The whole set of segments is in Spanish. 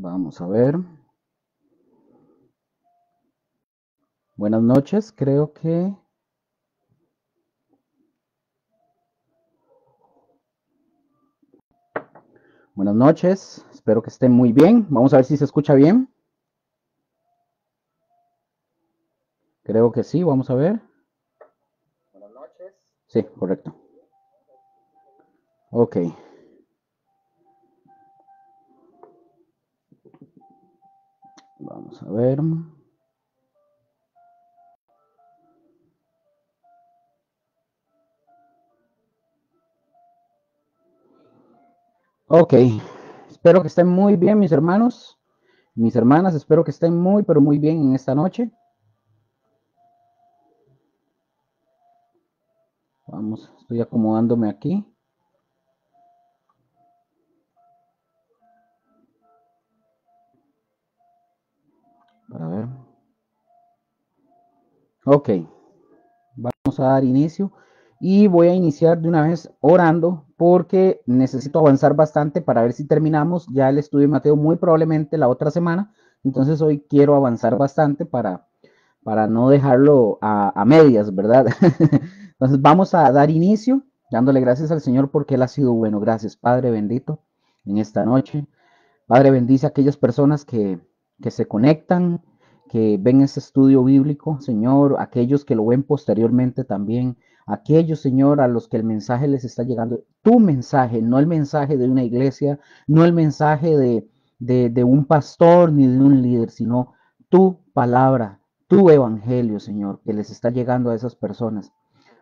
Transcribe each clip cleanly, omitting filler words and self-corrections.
Vamos a ver. Buenas noches, creo que... Buenas noches, espero que estén muy bien. Vamos a ver si se escucha bien. Creo que sí, vamos a ver. Buenas noches. Sí, correcto. Ok. Vamos a ver. Ok. Espero que estén muy bien, mis hermanos. Mis hermanas, espero que estén muy, pero muy bien en esta noche. Vamos, estoy acomodándome aquí. Para ver. Ok. Vamos a dar inicio y voy a iniciar de una vez orando porque necesito avanzar bastante para ver si terminamos ya el estudio de Mateo muy probablemente la otra semana. Entonces hoy quiero avanzar bastante para no dejarlo a medias, ¿verdad? Entonces vamos a dar inicio dándole gracias al Señor porque Él ha sido bueno. Gracias, Padre bendito, en esta noche. Padre, bendice a aquellas personas que se conectan, que ven ese estudio bíblico, Señor, aquellos que lo ven posteriormente también, aquellos, Señor, a los que el mensaje les está llegando, tu mensaje, no el mensaje de una iglesia, no el mensaje de un pastor ni de un líder, sino tu palabra, tu evangelio, Señor, que les está llegando a esas personas,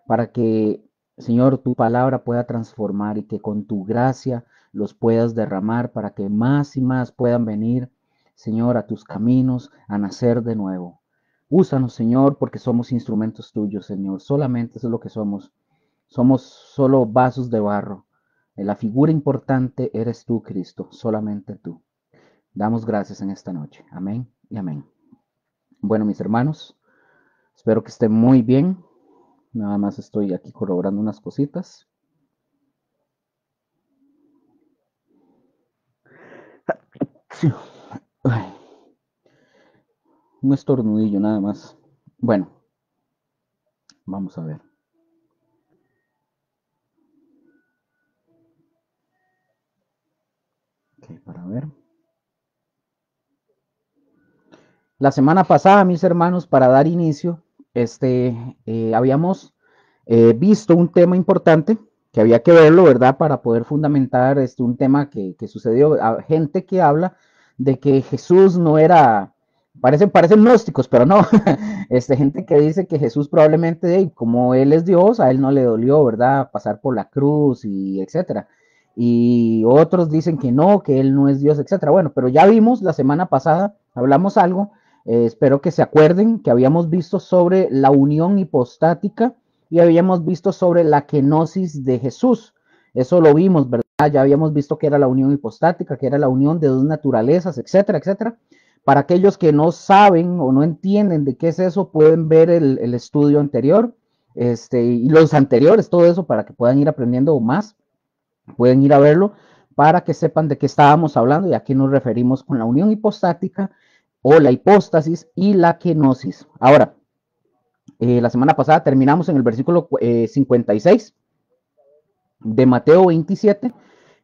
para que, Señor, tu palabra pueda transformar y que con tu gracia los puedas derramar para que más y más puedan venir, Señor, a tus caminos, a nacer de nuevo. Úsanos, Señor, porque somos instrumentos tuyos, Señor. Solamente eso es lo que somos. Somos solo vasos de barro. La figura importante eres tú, Cristo, solamente tú. Damos gracias en esta noche. Amén y amén. Bueno, mis hermanos, espero que estén muy bien. Nada más estoy aquí corroborando unas cositas. Sí. Ay, un estornudillo nada más. Bueno, vamos a ver. Ok, para ver. La semana pasada, mis hermanos, para dar inicio, habíamos visto un tema importante que había que verlo, ¿verdad? Para poder fundamentar un tema que sucedió. A gente que habla de que Jesús no era, parecen gnósticos, pero no. Gente que dice que Jesús probablemente, como Él es Dios, a Él no le dolió, ¿verdad? Pasar por la cruz y etcétera. Y otros dicen que Él no es Dios, etcétera. Bueno, pero ya vimos la semana pasada, hablamos algo, espero que se acuerden que habíamos visto sobre la unión hipostática y habíamos visto sobre la kenosis de Jesús. Eso lo vimos, ¿verdad? Ya habíamos visto que era la unión hipostática, que era la unión de dos naturalezas, etcétera, etcétera. Para aquellos que no saben o no entienden de qué es eso, pueden ver el estudio anterior y los anteriores, todo eso, para que puedan ir aprendiendo más. Pueden ir a verlo para que sepan de qué estábamos hablando y a qué nos referimos con la unión hipostática o la hipóstasis y la kenosis. Ahora, la semana pasada terminamos en el versículo 56 de Mateo 27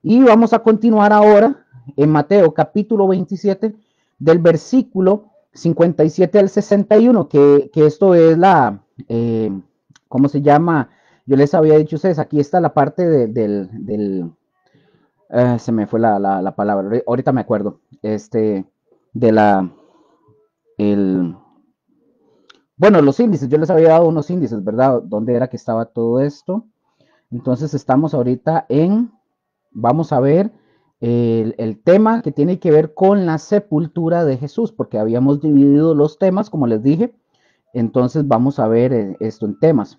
y vamos a continuar ahora en Mateo capítulo 27 del versículo 57 al 61, que esto es ¿cómo se llama? Yo les había dicho a ustedes, aquí está la parte se me fue la palabra, ahorita me acuerdo, de el, bueno, los índices, yo les había dado unos índices, ¿verdad? ¿Dónde era que estaba todo esto? Entonces estamos ahorita vamos a ver el tema que tiene que ver con la sepultura de Jesús, porque habíamos dividido los temas, como les dije, entonces vamos a ver esto en temas.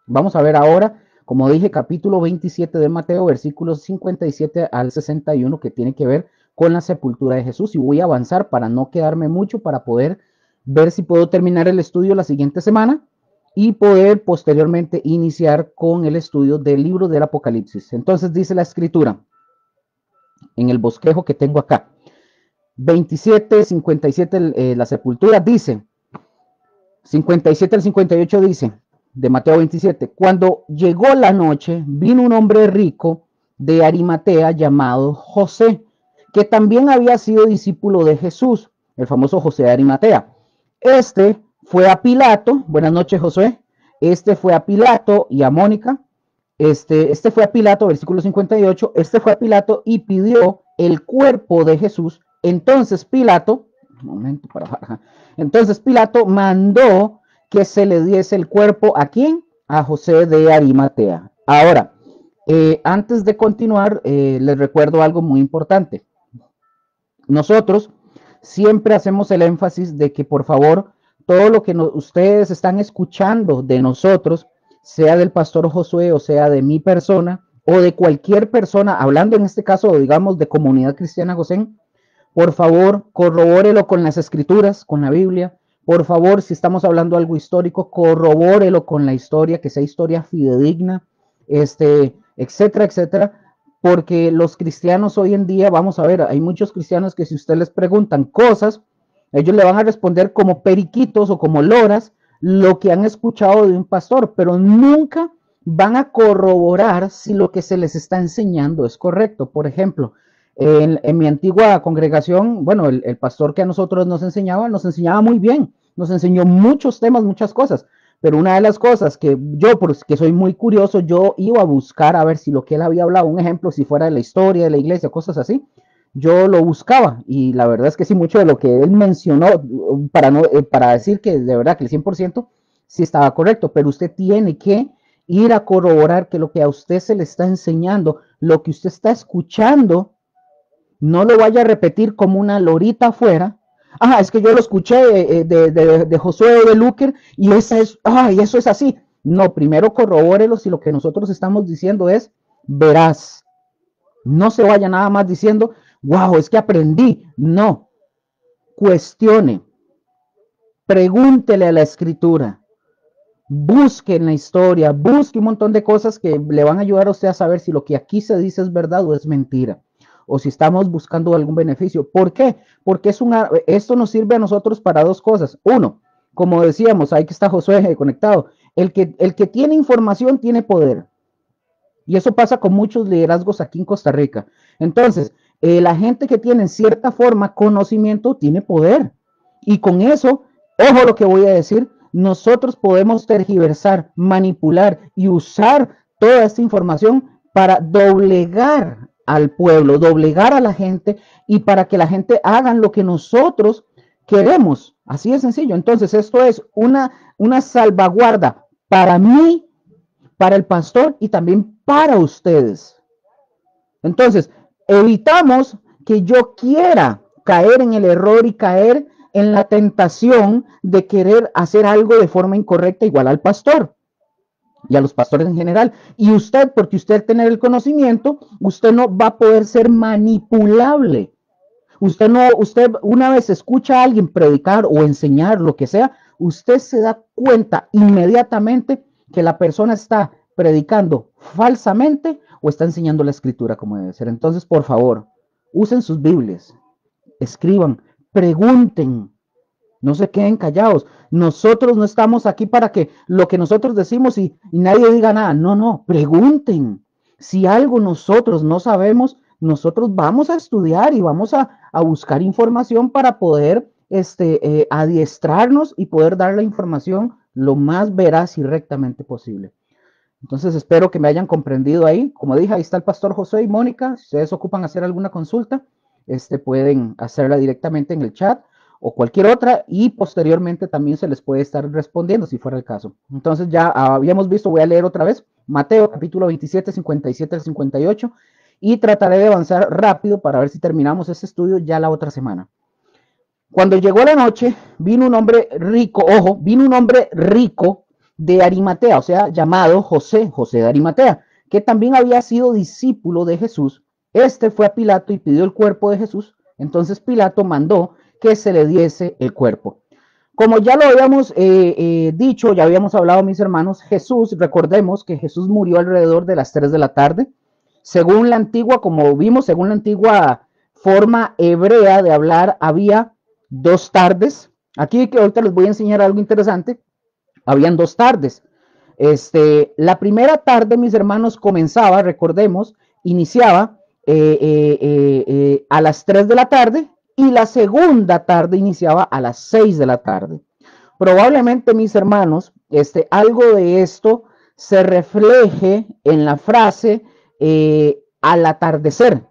Vamos a ver ahora, como dije, capítulo 27 de Mateo, versículos 57 al 61, que tiene que ver con la sepultura de Jesús. Y voy a avanzar para no quedarme mucho, para poder ver si puedo terminar el estudio la siguiente semana y poder posteriormente iniciar con el estudio del libro del Apocalipsis. Entonces dice la escritura en el bosquejo que tengo acá. 27, 57, la sepultura, dice, 57 al 58 dice, de Mateo 27, cuando llegó la noche, vino un hombre rico de Arimatea llamado José, que también había sido discípulo de Jesús, el famoso José de Arimatea. Este fue a Pilato, buenas noches José, este fue a Pilato y a Mónica, este fue a Pilato, versículo 58, este fue a Pilato y pidió el cuerpo de Jesús. Entonces Pilato, un momento para bajar. Entonces Pilato mandó que se le diese el cuerpo ¿a quién? A José de Arimatea. Ahora, antes de continuar, les recuerdo algo muy importante. Nosotros siempre hacemos el énfasis de que por favor todo lo que ustedes están escuchando de nosotros, sea del pastor Josué o sea de mi persona o de cualquier persona, hablando en este caso, digamos, de Comunidad Cristiana José, por favor, corrobórelo con las escrituras, con la Biblia. Por favor, si estamos hablando algo histórico, corrobórelo con la historia, que sea historia fidedigna, etcétera, etcétera. Porque los cristianos hoy en día, vamos a ver, hay muchos cristianos que si usted les preguntan cosas, ellos le van a responder como periquitos o como loras lo que han escuchado de un pastor, pero nunca van a corroborar si lo que se les está enseñando es correcto. Por ejemplo, en mi antigua congregación, bueno, el pastor que a nosotros nos enseñaba muy bien, nos enseñó muchos temas, muchas cosas, pero una de las cosas que yo, porque soy muy curioso, yo iba a buscar a ver si lo que él había hablado, un ejemplo, si fuera de la historia de la iglesia, cosas así, yo lo buscaba y la verdad es que sí, mucho de lo que él mencionó, para decir que de verdad que el 100% sí estaba correcto, pero usted tiene que ir a corroborar que lo que a usted se le está enseñando, lo que usted está escuchando, no lo vaya a repetir como una lorita afuera. Ah, es que yo lo escuché de Josué de Luker y esa es, y eso es así. No, primero corrobórelo si lo que nosotros estamos diciendo es veraz. No se vaya nada más diciendo, wow, es que aprendí. No, cuestione, pregúntele a la escritura, busque en la historia, busque un montón de cosas que le van a ayudar a usted a saber si lo que aquí se dice es verdad o es mentira, o si estamos buscando algún beneficio. ¿Por qué? Porque esto nos sirve a nosotros para dos cosas. Uno, como decíamos, ahí que está Josué conectado, el que tiene información tiene poder. Y eso pasa con muchos liderazgos aquí en Costa Rica. Entonces, la gente que tiene en cierta forma conocimiento tiene poder. Y con eso, ojo lo que voy a decir, nosotros podemos tergiversar, manipular y usar toda esta información para doblegar al pueblo, doblegar a la gente y para que la gente hagan lo que nosotros queremos. Así de sencillo. Entonces, esto es una salvaguarda para mí, para el pastor y también para ustedes. Entonces, evitamos que yo quiera caer en el error y caer en la tentación de querer hacer algo de forma incorrecta igual al pastor y a los pastores en general. Y usted, porque usted tener el conocimiento, usted no va a poder ser manipulable. Usted una vez escucha a alguien predicar o enseñar lo que sea, usted se da cuenta inmediatamente que la persona está predicando falsamente o está enseñando la escritura como debe ser. Entonces, por favor, usen sus Biblias, escriban, pregunten, no se queden callados. Nosotros no estamos aquí para que lo que nosotros decimos y nadie diga nada. No, no, pregunten. Si algo nosotros no sabemos, nosotros vamos a estudiar y vamos a buscar información para poder adiestrarnos y poder dar la información lo más veraz y rectamente posible. Entonces espero que me hayan comprendido ahí. Como dije, ahí está el pastor José y Mónica. Si ustedes ocupan hacer alguna consulta, pueden hacerla directamente en el chat o cualquier otra y posteriormente también se les puede estar respondiendo si fuera el caso. Entonces ya habíamos visto, voy a leer otra vez, Mateo capítulo 27, 57 al 58 y trataré de avanzar rápido para ver si terminamos este estudio ya la otra semana. Cuando llegó la noche, vino un hombre rico, ojo, vino un hombre rico de Arimatea, o sea, llamado José de Arimatea, que también había sido discípulo de Jesús. Este fue a Pilato y pidió el cuerpo de Jesús. Entonces Pilato mandó que se le diese el cuerpo. Como ya lo habíamos dicho, ya habíamos hablado, mis hermanos, Jesús, recordemos que Jesús murió alrededor de las 3 de la tarde. Según la antigua, como vimos, según la antigua forma hebrea de hablar había dos tardes. Aquí que ahorita les voy a enseñar algo interesante. Habían dos tardes. La primera tarde, mis hermanos, comenzaba, recordemos, iniciaba a las 3 de la tarde y la segunda tarde iniciaba a las 6 de la tarde. Probablemente, mis hermanos, algo de esto se refleje en la frase al atardecer,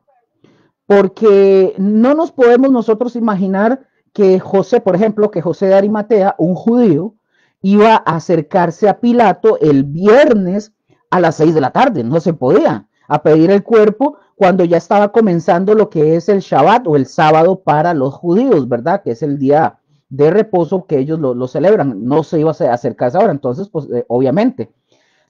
porque no nos podemos nosotros imaginar que José, por ejemplo, que José de Arimatea, un judío, iba a acercarse a Pilato el viernes a las 6 de la tarde, no se podía, a pedir el cuerpo cuando ya estaba comenzando lo que es el Shabbat o el sábado para los judíos, ¿verdad? Que es el día de reposo que ellos lo celebran, no se iba a acercarse ahora, entonces, pues obviamente.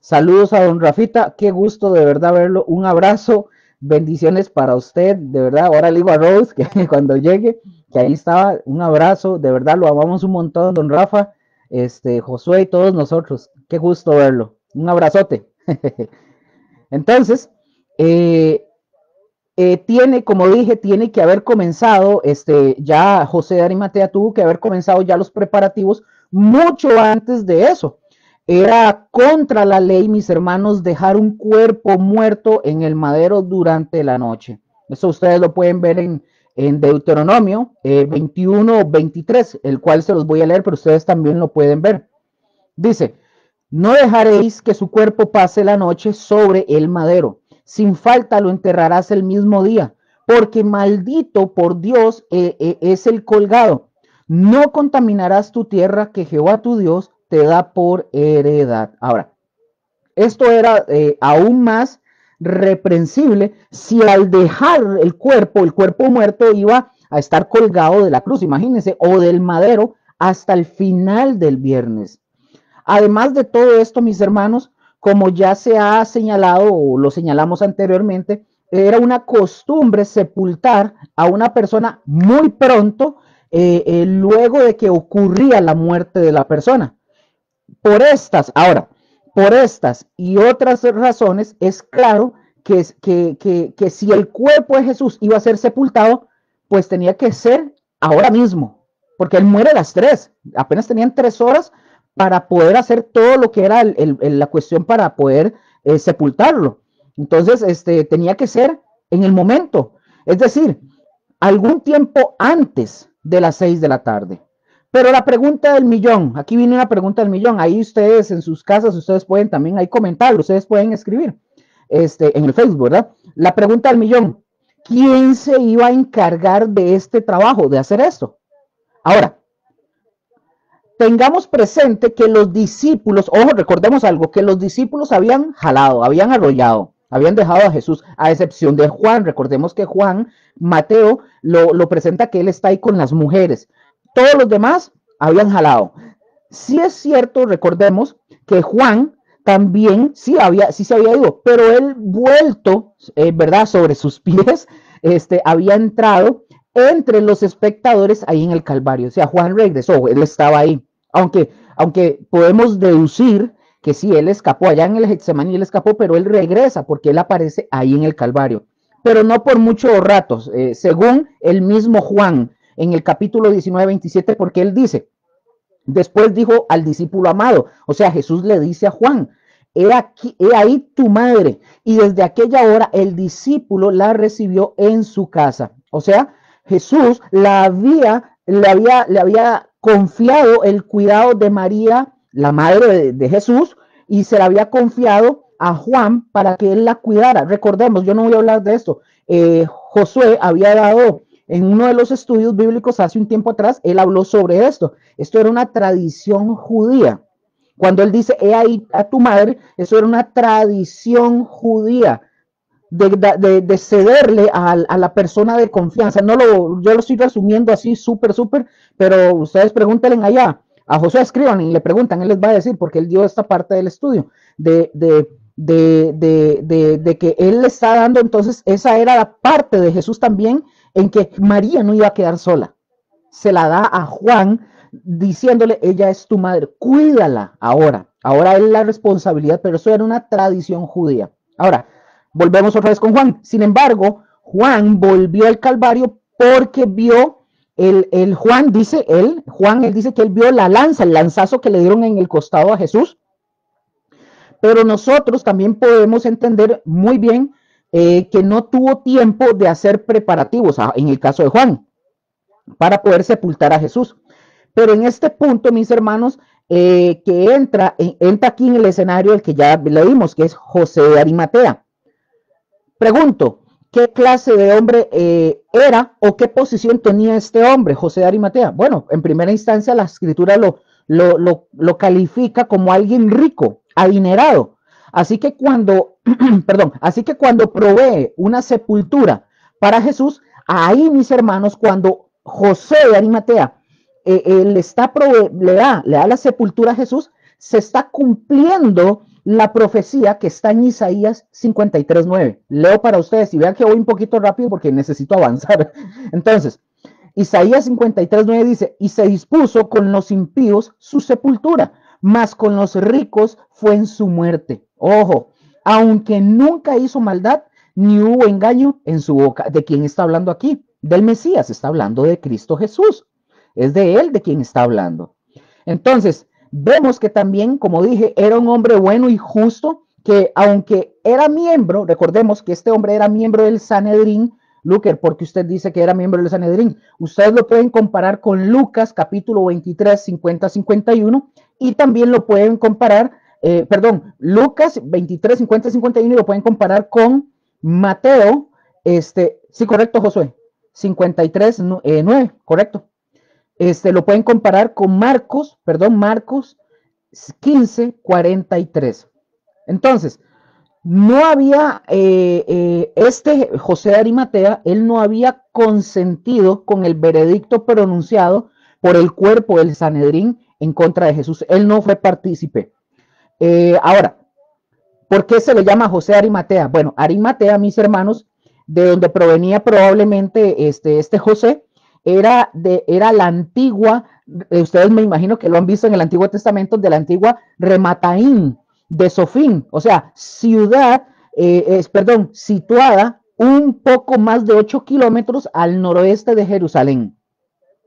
Saludos a don Rafita, qué gusto de verdad verlo, un abrazo, bendiciones para usted, de verdad, ahora le digo a Rose que cuando llegue, que ahí estaba, un abrazo, de verdad lo amamos un montón, don Rafa, Josué y todos nosotros, qué gusto verlo, un abrazote. Entonces, tiene, como dije, tiene que haber comenzado, ya José de Arimatea tuvo que haber comenzado ya los preparativos mucho antes de eso. Era contra la ley, mis hermanos, dejar un cuerpo muerto en el madero durante la noche. Eso ustedes lo pueden ver en Deuteronomio 21-23, el cual se los voy a leer, pero ustedes también lo pueden ver. Dice, no dejaréis que su cuerpo pase la noche sobre el madero. Sin falta lo enterrarás el mismo día, porque maldito por Dios es el colgado. No contaminarás tu tierra que Jehová tu Dios te da por heredad. Ahora, esto era aún más reprensible si al dejar el cuerpo muerto iba a estar colgado de la cruz, imagínense, o del madero hasta el final del viernes. Además de todo esto, mis hermanos, como ya se ha señalado o lo señalamos anteriormente, era una costumbre sepultar a una persona muy pronto luego de que ocurría la muerte de la persona. Por estas y otras razones, es claro que si el cuerpo de Jesús iba a ser sepultado, pues tenía que ser ahora mismo, porque él muere a las 3, apenas tenían 3 horas para poder hacer todo lo que era la cuestión para poder sepultarlo. Entonces, tenía que ser en el momento, es decir, algún tiempo antes de las 6 de la tarde. Pero la pregunta del millón, aquí viene una pregunta del millón, ahí ustedes en sus casas, ustedes pueden también ahí comentar, ustedes pueden escribir en el Facebook, ¿verdad? La pregunta del millón, ¿quién se iba a encargar de este trabajo, de hacer esto? Ahora, tengamos presente que los discípulos, ojo, recordemos algo, que los discípulos habían jalado, habían arrollado, habían dejado a Jesús, a excepción de Juan. Recordemos que Juan, Mateo, lo presenta que él está ahí con las mujeres. Todos los demás habían jalado. Sí es cierto, recordemos que Juan también sí se había ido, pero él vuelto, ¿verdad? Sobre sus pies, había entrado entre los espectadores ahí en el Calvario. O sea, Juan regresó, él estaba ahí. Aunque podemos deducir que sí, él escapó allá en el Getsemaní, él escapó, pero él regresa porque él aparece ahí en el Calvario. Pero no por muchos ratos, según el mismo Juan, en el capítulo 19-27, porque él dice, después dijo al discípulo amado, o sea, Jesús le dice a Juan, he ahí tu madre, y desde aquella hora el discípulo la recibió en su casa. O sea, Jesús le había confiado el cuidado de María, la madre de Jesús, y se la había confiado a Juan para que él la cuidara. Recordemos, yo no voy a hablar de esto, Josué había dado en uno de los estudios bíblicos hace un tiempo atrás, él habló sobre esto. Esto era una tradición judía. Cuando él dice, he ahí a tu madre, eso era una tradición judía de cederle a la persona de confianza. Yo lo estoy resumiendo así súper, pero ustedes pregúntenle allá. A Josué escriban y le preguntan, él les va a decir, porque él dio esta parte del estudio, de que él le está dando, entonces esa era la parte de Jesús también, en que María no iba a quedar sola. Se la da a Juan diciéndole, ella es tu madre, cuídala ahora. Ahora es la responsabilidad, pero eso era una tradición judía. Ahora, volvemos otra vez con Juan. Sin embargo, Juan volvió al Calvario porque vio Juan dice que él vio la lanza, el lanzazo que le dieron en el costado a Jesús. Pero nosotros también podemos entender muy bien que no tuvo tiempo de hacer preparativos, en el caso de Juan, para poder sepultar a Jesús. Pero en este punto, mis hermanos, que entra aquí en el escenario el que ya le vimos, que es José de Arimatea. Pregunto, ¿qué clase de hombre era o qué posición tenía este hombre, José de Arimatea? Bueno, en primera instancia la escritura lo califica como alguien rico, adinerado. Así que cuando, así que cuando provee una sepultura para Jesús, ahí, mis hermanos, cuando José de Arimatea le da la sepultura a Jesús, se está cumpliendo la profecía que está en Isaías 53:9. Leo para ustedes y vean que voy un poquito rápido porque necesito avanzar. Entonces, Isaías 53:9 dice, y se dispuso con los impíos su sepultura, mas con los ricos fue en su muerte. Ojo, aunque nunca hizo maldad, ni hubo engaño en su boca. ¿De quién está hablando aquí? Del Mesías, está hablando de Cristo Jesús. Es de él de quien está hablando. Entonces, vemos que también, como dije, era un hombre bueno y justo, que aunque era miembro, recordemos que este hombre era miembro del Sanedrín, Luker, porque usted dice que era miembro del Sanedrín. Ustedes lo pueden comparar con Lucas, capítulo 23, 50-51, y también lo pueden comparar, Lucas 23, 50-51, y lo pueden comparar con Mateo, sí, correcto, Josué, 53, 9, correcto. Lo pueden comparar con Marcos 15:43. Entonces, no había, José de Arimatea, él no había consentido con el veredicto pronunciado por el cuerpo del Sanedrín en contra de Jesús. Él no fue partícipe. Ahora, ¿por qué se le llama José de Arimatea? Bueno, Arimatea, mis hermanos, de donde provenía probablemente este José, era la antigua, ustedes me imagino que lo han visto en el Antiguo Testamento, de la antigua Remataín de Sofín, o sea, ciudad, situada un poco más de 8 kilómetros al noroeste de Jerusalén.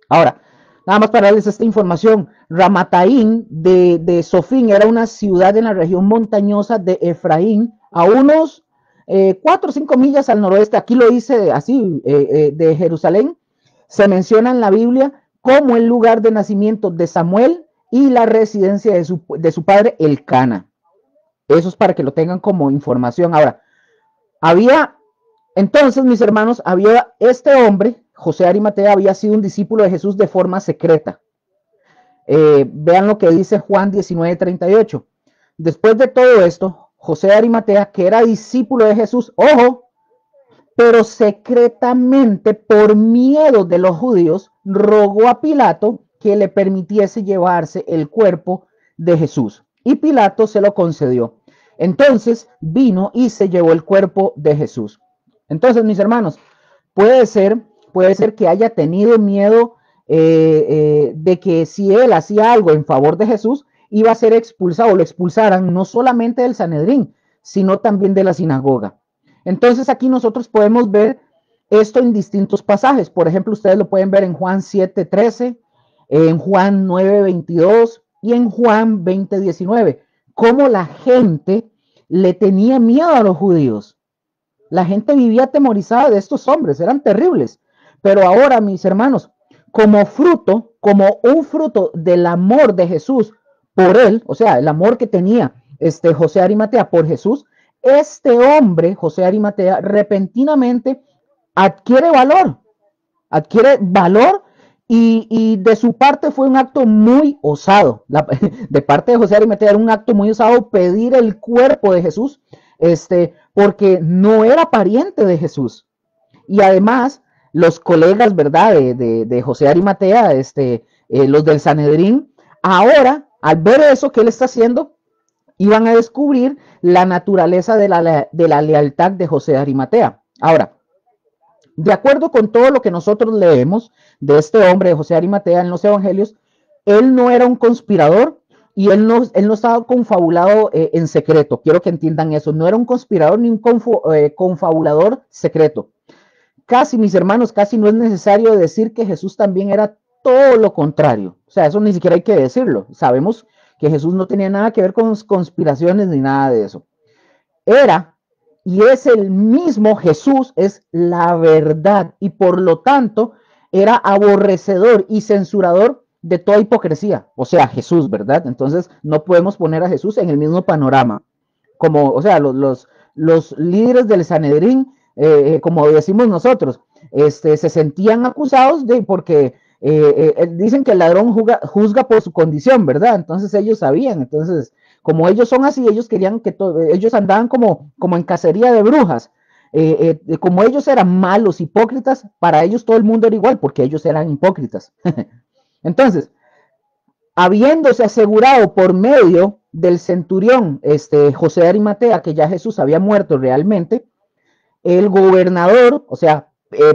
Ahora, nada más para darles esta información, Ramataín de Sofín era una ciudad en la región montañosa de Efraín, a unos 4 o 5 millas al noroeste, aquí lo dice así, de Jerusalén. Se menciona en la Biblia como el lugar de nacimiento de Samuel y la residencia de su padre Elcana. Eso es para que lo tengan como información. Ahora, entonces, mis hermanos, este hombre, José de Arimatea, había sido un discípulo de Jesús de forma secreta. Vean lo que dice Juan 19:38. Después de todo esto, José de Arimatea, que era discípulo de Jesús, ojo, pero secretamente, por miedo de los judíos, rogó a Pilato que le permitiese llevarse el cuerpo de Jesús. Y Pilato se lo concedió. Entonces vino y se llevó el cuerpo de Jesús. Entonces, mis hermanos, puede ser que haya tenido miedo de que si él hacía algo en favor de Jesús, iba a ser expulsado, lo expulsaran no solamente del Sanedrín, sino también de la sinagoga. Entonces aquí nosotros podemos ver esto en distintos pasajes. Por ejemplo, ustedes lo pueden ver en Juan 7:13, en Juan 9:22 y en Juan 20:19. Cómo la gente le tenía miedo a los judíos. La gente vivía atemorizada de estos hombres, eran terribles. Pero ahora, mis hermanos, como un fruto del amor de Jesús por él, o sea, el amor que tenía José de Arimatea por Jesús, este hombre, José de Arimatea, repentinamente adquiere valor y de su parte fue un acto muy osado. De parte de José de Arimatea era un acto muy osado pedir el cuerpo de Jesús, porque no era pariente de Jesús. Y además, los colegas, ¿verdad?, de José de Arimatea, los del Sanedrín, ahora, al ver eso que él está haciendo, iban a descubrir la naturaleza de la lealtad de José de Arimatea. Ahora, de acuerdo con todo lo que nosotros leemos de este hombre, de José de Arimatea, en los evangelios, él no era un conspirador y él no estaba confabulado en secreto. Quiero que entiendan eso. No era un conspirador ni un confabulador secreto. casi, mis hermanos, casi no es necesario decir que Jesús también era todo lo contrario. O sea, eso ni siquiera hay que decirlo. Sabemos que Jesús no tenía nada que ver con conspiraciones ni nada de eso. Era y es el mismo Jesús, es la verdad, y por lo tanto era aborrecedor y censurador de toda hipocresía. O sea, Jesús, ¿verdad? Entonces no podemos poner a Jesús en el mismo panorama. Como, o sea, los líderes del Sanedrín, como decimos nosotros, se sentían acusados de porque dicen que el ladrón juzga por su condición, ¿verdad? Entonces ellos sabían, entonces como ellos son así, ellos querían que ellos andaban como en cacería de brujas. Como ellos eran malos, hipócritas, para ellos todo el mundo era igual, porque ellos eran hipócritas. Entonces, habiéndose asegurado por medio del centurión José de Arimatea que ya Jesús había muerto realmente, el gobernador, o sea,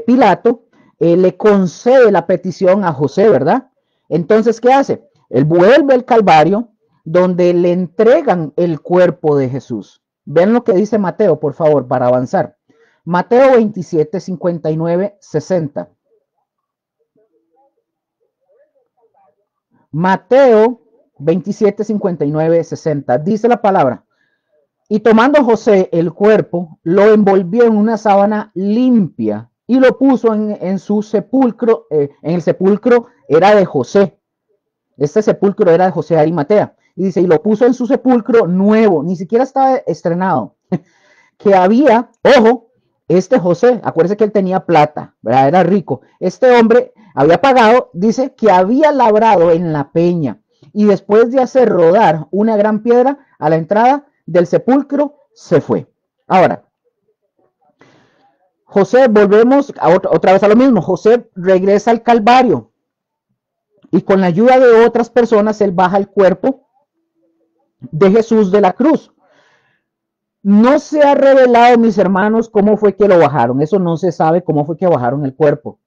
Pilato, le concede la petición a José, ¿verdad? Entonces, ¿qué hace? Él vuelve al Calvario, donde le entregan el cuerpo de Jesús. Ven lo que dice Mateo, por favor, para avanzar. Mateo 27, 59, 60. Mateo 27, 59, 60. Dice la palabra. Y tomando José el cuerpo, lo envolvió en una sábana limpia y lo puso en su sepulcro. En el sepulcro era de José. Este sepulcro era de José de Arimatea. Y dice, y lo puso en su sepulcro nuevo, ni siquiera estaba estrenado. Que había, ojo, este José, acuérdense que él tenía plata, ¿verdad? Era rico. Este hombre había pagado, dice, que había labrado en la peña. Y después de hacer rodar una gran piedra a la entrada del sepulcro, se fue. Ahora, José, volvemos otra vez a lo mismo. José regresa al Calvario y con la ayuda de otras personas, él baja el cuerpo de Jesús de la cruz. No se ha revelado, mis hermanos, cómo fue que lo bajaron. Eso no se sabe cómo fue que bajaron el cuerpo.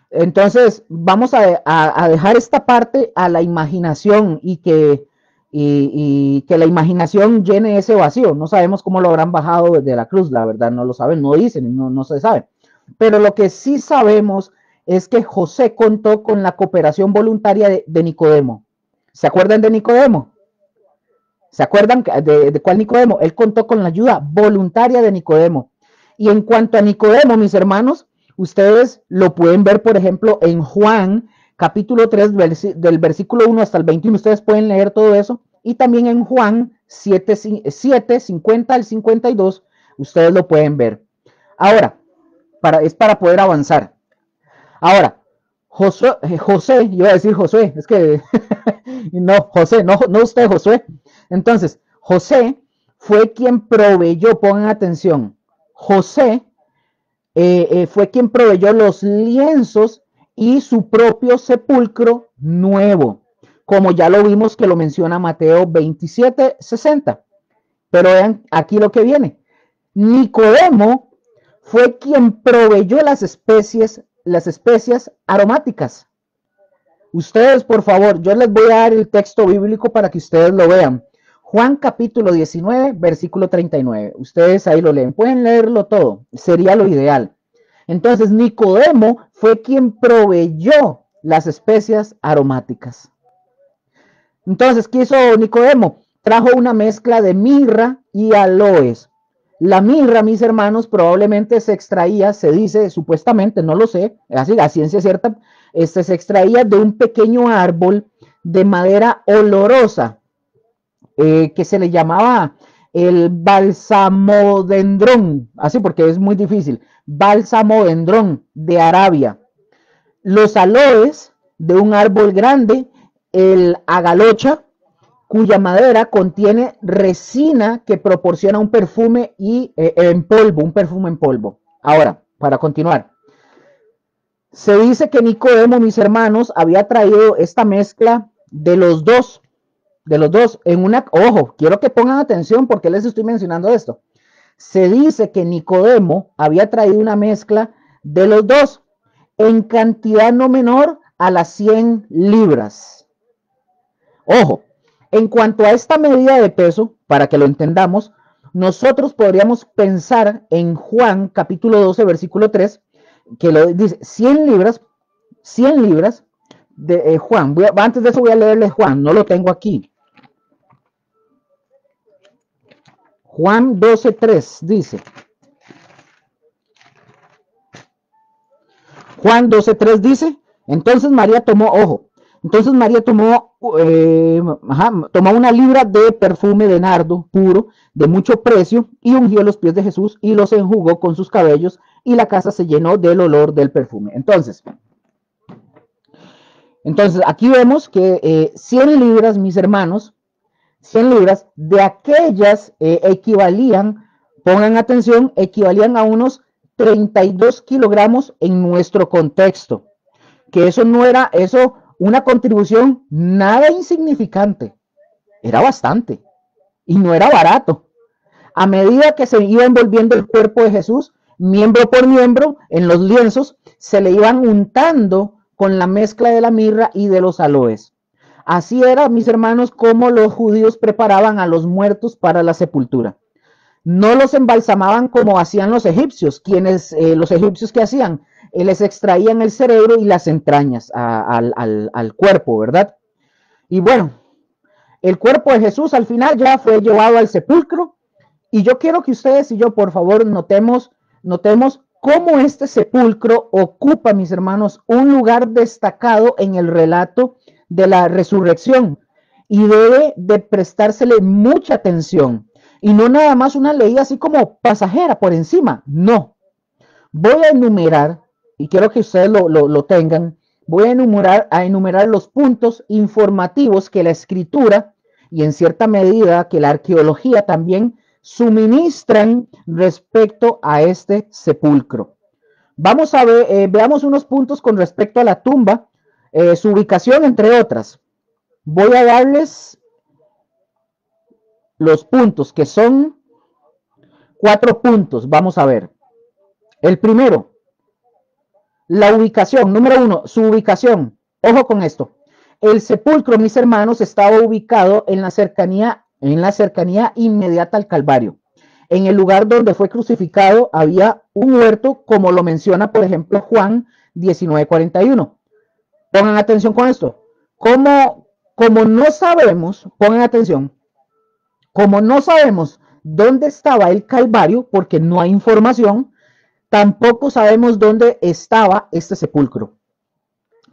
Entonces, vamos a dejar esta parte a la imaginación y que la imaginación llene ese vacío. No sabemos cómo lo habrán bajado de la cruz, la verdad no lo saben, no dicen, no se sabe. Pero lo que sí sabemos es que José contó con la cooperación voluntaria de Nicodemo. ¿Se acuerdan de Nicodemo? ¿Se acuerdan de cuál Nicodemo? Él contó con la ayuda voluntaria de Nicodemo. Y en cuanto a Nicodemo, mis hermanos, ustedes lo pueden ver, por ejemplo, en Juan, capítulo 3, del versículo 1 hasta el 21. Ustedes pueden leer todo eso. Y también en Juan 7, 50 al 52, ustedes lo pueden ver. Ahora, es para poder avanzar. Ahora, José, yo iba a decir Josué, es que no, José, no usted, Josué. Entonces, José fue quien proveyó, pongan atención, José fue quien proveyó los lienzos y su propio sepulcro nuevo, como ya lo vimos que lo menciona Mateo 27, 60. Pero vean aquí lo que viene. Nicodemo fue quien proveyó las especias aromáticas. Ustedes, por favor, yo les voy a dar el texto bíblico para que ustedes lo vean. Juan capítulo 19, versículo 39. Ustedes ahí lo leen. Pueden leerlo todo. Sería lo ideal. Entonces, Nicodemo fue quien proveyó las especias aromáticas. Entonces, ¿qué hizo Nicodemo? Trajo una mezcla de mirra y aloes. La mirra, mis hermanos, probablemente se extraía, se dice, supuestamente, no lo sé, así a ciencia cierta, se extraía de un pequeño árbol de madera olorosa, que se le llamaba el balsamodendrón, así porque es muy difícil, balsamodendrón de Arabia. Los aloes de un árbol grande, el agalocha, cuya madera contiene resina que proporciona un perfume en polvo. Ahora, para continuar, se dice que Nicodemo, mis hermanos, había traído esta mezcla de los dos, ojo, quiero que pongan atención porque les estoy mencionando esto. Se dice que Nicodemo había traído una mezcla de los dos en cantidad no menor a las 100 libras. Ojo, en cuanto a esta medida de peso, para que lo entendamos, nosotros podríamos pensar en Juan capítulo 12, versículo 3, que lo dice 100 libras de Juan. Antes de eso voy a leerles Juan, no lo tengo aquí. Juan 12:3 dice. Juan 12:3 dice, entonces María tomó tomó una libra de perfume de nardo puro de mucho precio y ungió los pies de Jesús y los enjugó con sus cabellos y la casa se llenó del olor del perfume. Entonces aquí vemos que 100 libras, mis hermanos, 100 libras de aquellas equivalían, pongan atención, equivalían a unos 32 kilogramos en nuestro contexto, que eso no era, eso, una contribución nada insignificante, era bastante y no era barato. A medida que se iba envolviendo el cuerpo de Jesús, miembro por miembro, en los lienzos, se le iban untando con la mezcla de la mirra y de los aloes. Así era, mis hermanos, como los judíos preparaban a los muertos para la sepultura. No los embalsamaban como hacían los egipcios, los egipcios que hacían, les extraían el cerebro y las entrañas al cuerpo, ¿verdad? Y bueno, el cuerpo de Jesús al final ya fue llevado al sepulcro, y yo quiero que ustedes y yo, por favor, notemos cómo este sepulcro ocupa, mis hermanos, un lugar destacado en el relato de la resurrección, y debe de prestársele mucha atención. Y no nada más una ley así como pasajera por encima, no. Voy a enumerar, y quiero que ustedes lo tengan, voy a enumerar los puntos informativos que la escritura y en cierta medida que la arqueología también suministran respecto a este sepulcro. Vamos a ver, veamos unos puntos con respecto a la tumba, su ubicación, entre otras. Voy a darles los puntos, que son 4 puntos. Vamos a ver. El primero, la ubicación. Número 1, su ubicación. Ojo con esto. El sepulcro, mis hermanos, estaba ubicado en la cercanía inmediata al Calvario. En el lugar donde fue crucificado había un huerto, como lo menciona, por ejemplo, Juan 19:41. Pongan atención con esto. Como no sabemos, pongan atención, como no sabemos dónde estaba el Calvario, porque no hay información, tampoco sabemos dónde estaba este sepulcro.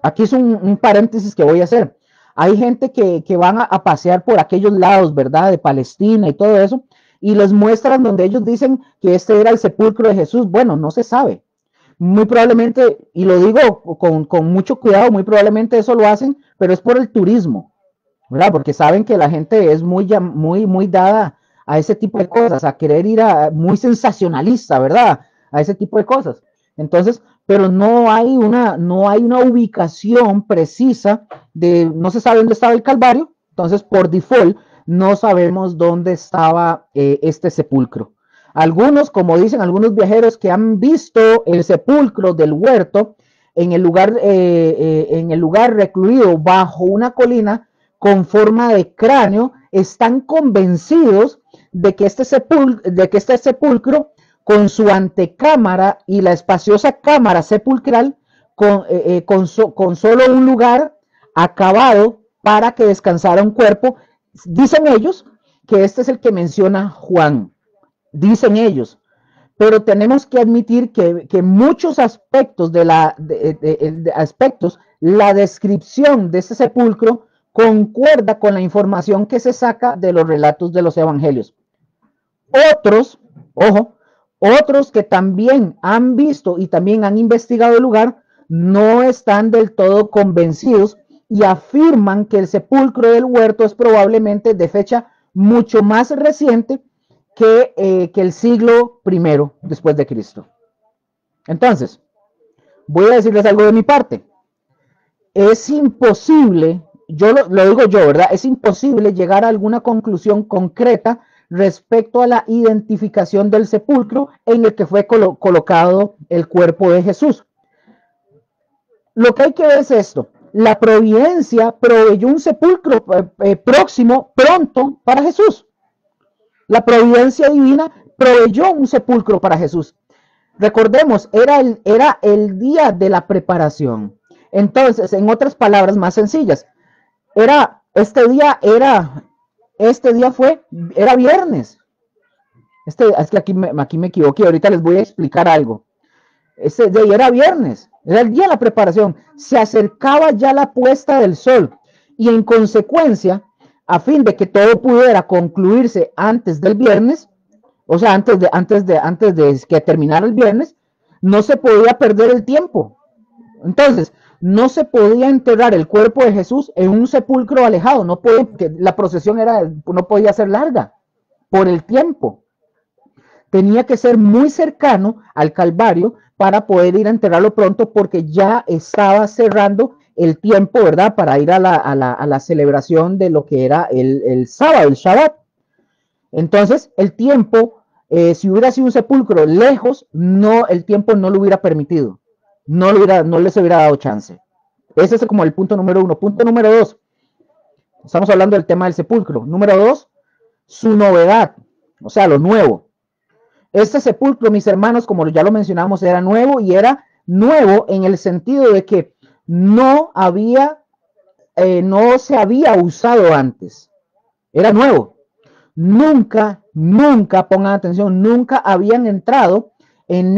Aquí es un paréntesis que voy a hacer. Hay gente que van a pasear por aquellos lados, ¿verdad? De Palestina y todo eso, y les muestran donde ellos dicen que este era el sepulcro de Jesús. Bueno, no se sabe. Muy probablemente, y lo digo con mucho cuidado, muy probablemente eso lo hacen, pero es por el turismo, ¿verdad? Porque saben que la gente es muy dada a ese tipo de cosas, a querer ir muy sensacionalista, ¿verdad? A ese tipo de cosas. Entonces, pero no hay una ubicación precisa no se sabe dónde estaba el Calvario, entonces por default no sabemos dónde estaba este sepulcro. Algunos, como dicen algunos viajeros que han visto el sepulcro del huerto en el lugar recluido bajo una colina con forma de cráneo, están convencidos de que este sepulcro con su antecámara y la espaciosa cámara sepulcral con solo un lugar acabado para que descansara un cuerpo, dicen ellos que este es el que menciona Juan, dicen ellos, pero tenemos que admitir que muchos aspectos la descripción de este sepulcro concuerda con la información que se saca de los relatos de los evangelios. Otros que también han visto y también han investigado el lugar no están del todo convencidos y afirman que el sepulcro del huerto es probablemente de fecha mucho más reciente que el siglo I después de Cristo. Entonces, voy a decirles algo de mi parte. Es imposible, lo digo yo, ¿verdad? Es imposible llegar a alguna conclusión concreta respecto a la identificación del sepulcro en el que fue colocado el cuerpo de Jesús. Lo que hay que ver es esto. La providencia proveyó un sepulcro pronto para Jesús. La providencia divina proveyó un sepulcro para Jesús. Recordemos, era el día de la preparación. Entonces, en otras palabras más sencillas, era viernes. Es que aquí me equivoqué, ahorita les voy a explicar algo. Ese día era viernes, era el día de la preparación. Se acercaba ya la puesta del sol y en consecuencia, a fin de que todo pudiera concluirse antes del viernes, o sea, antes de que terminara el viernes, no se podía perder el tiempo. Entonces, no se podía enterrar el cuerpo de Jesús en un sepulcro alejado, no podía, que la procesión no podía ser larga por el tiempo. Tenía que ser muy cercano al Calvario para poder ir a enterrarlo pronto, porque ya estaba cerrando el tiempo, ¿verdad? Para ir a la celebración de lo que era el sábado, el Shabbat. Entonces, el tiempo, si hubiera sido un sepulcro lejos, el tiempo no lo hubiera permitido. No les hubiera dado chance. Ese es como el punto número 1. Punto número 2. Estamos hablando del tema del sepulcro. Número 2, su novedad. O sea, lo nuevo. Este sepulcro, mis hermanos, como ya lo mencionamos, era nuevo, y era nuevo en el sentido de que no se había usado antes. Era nuevo. Nunca, pongan atención, nunca habían entrado en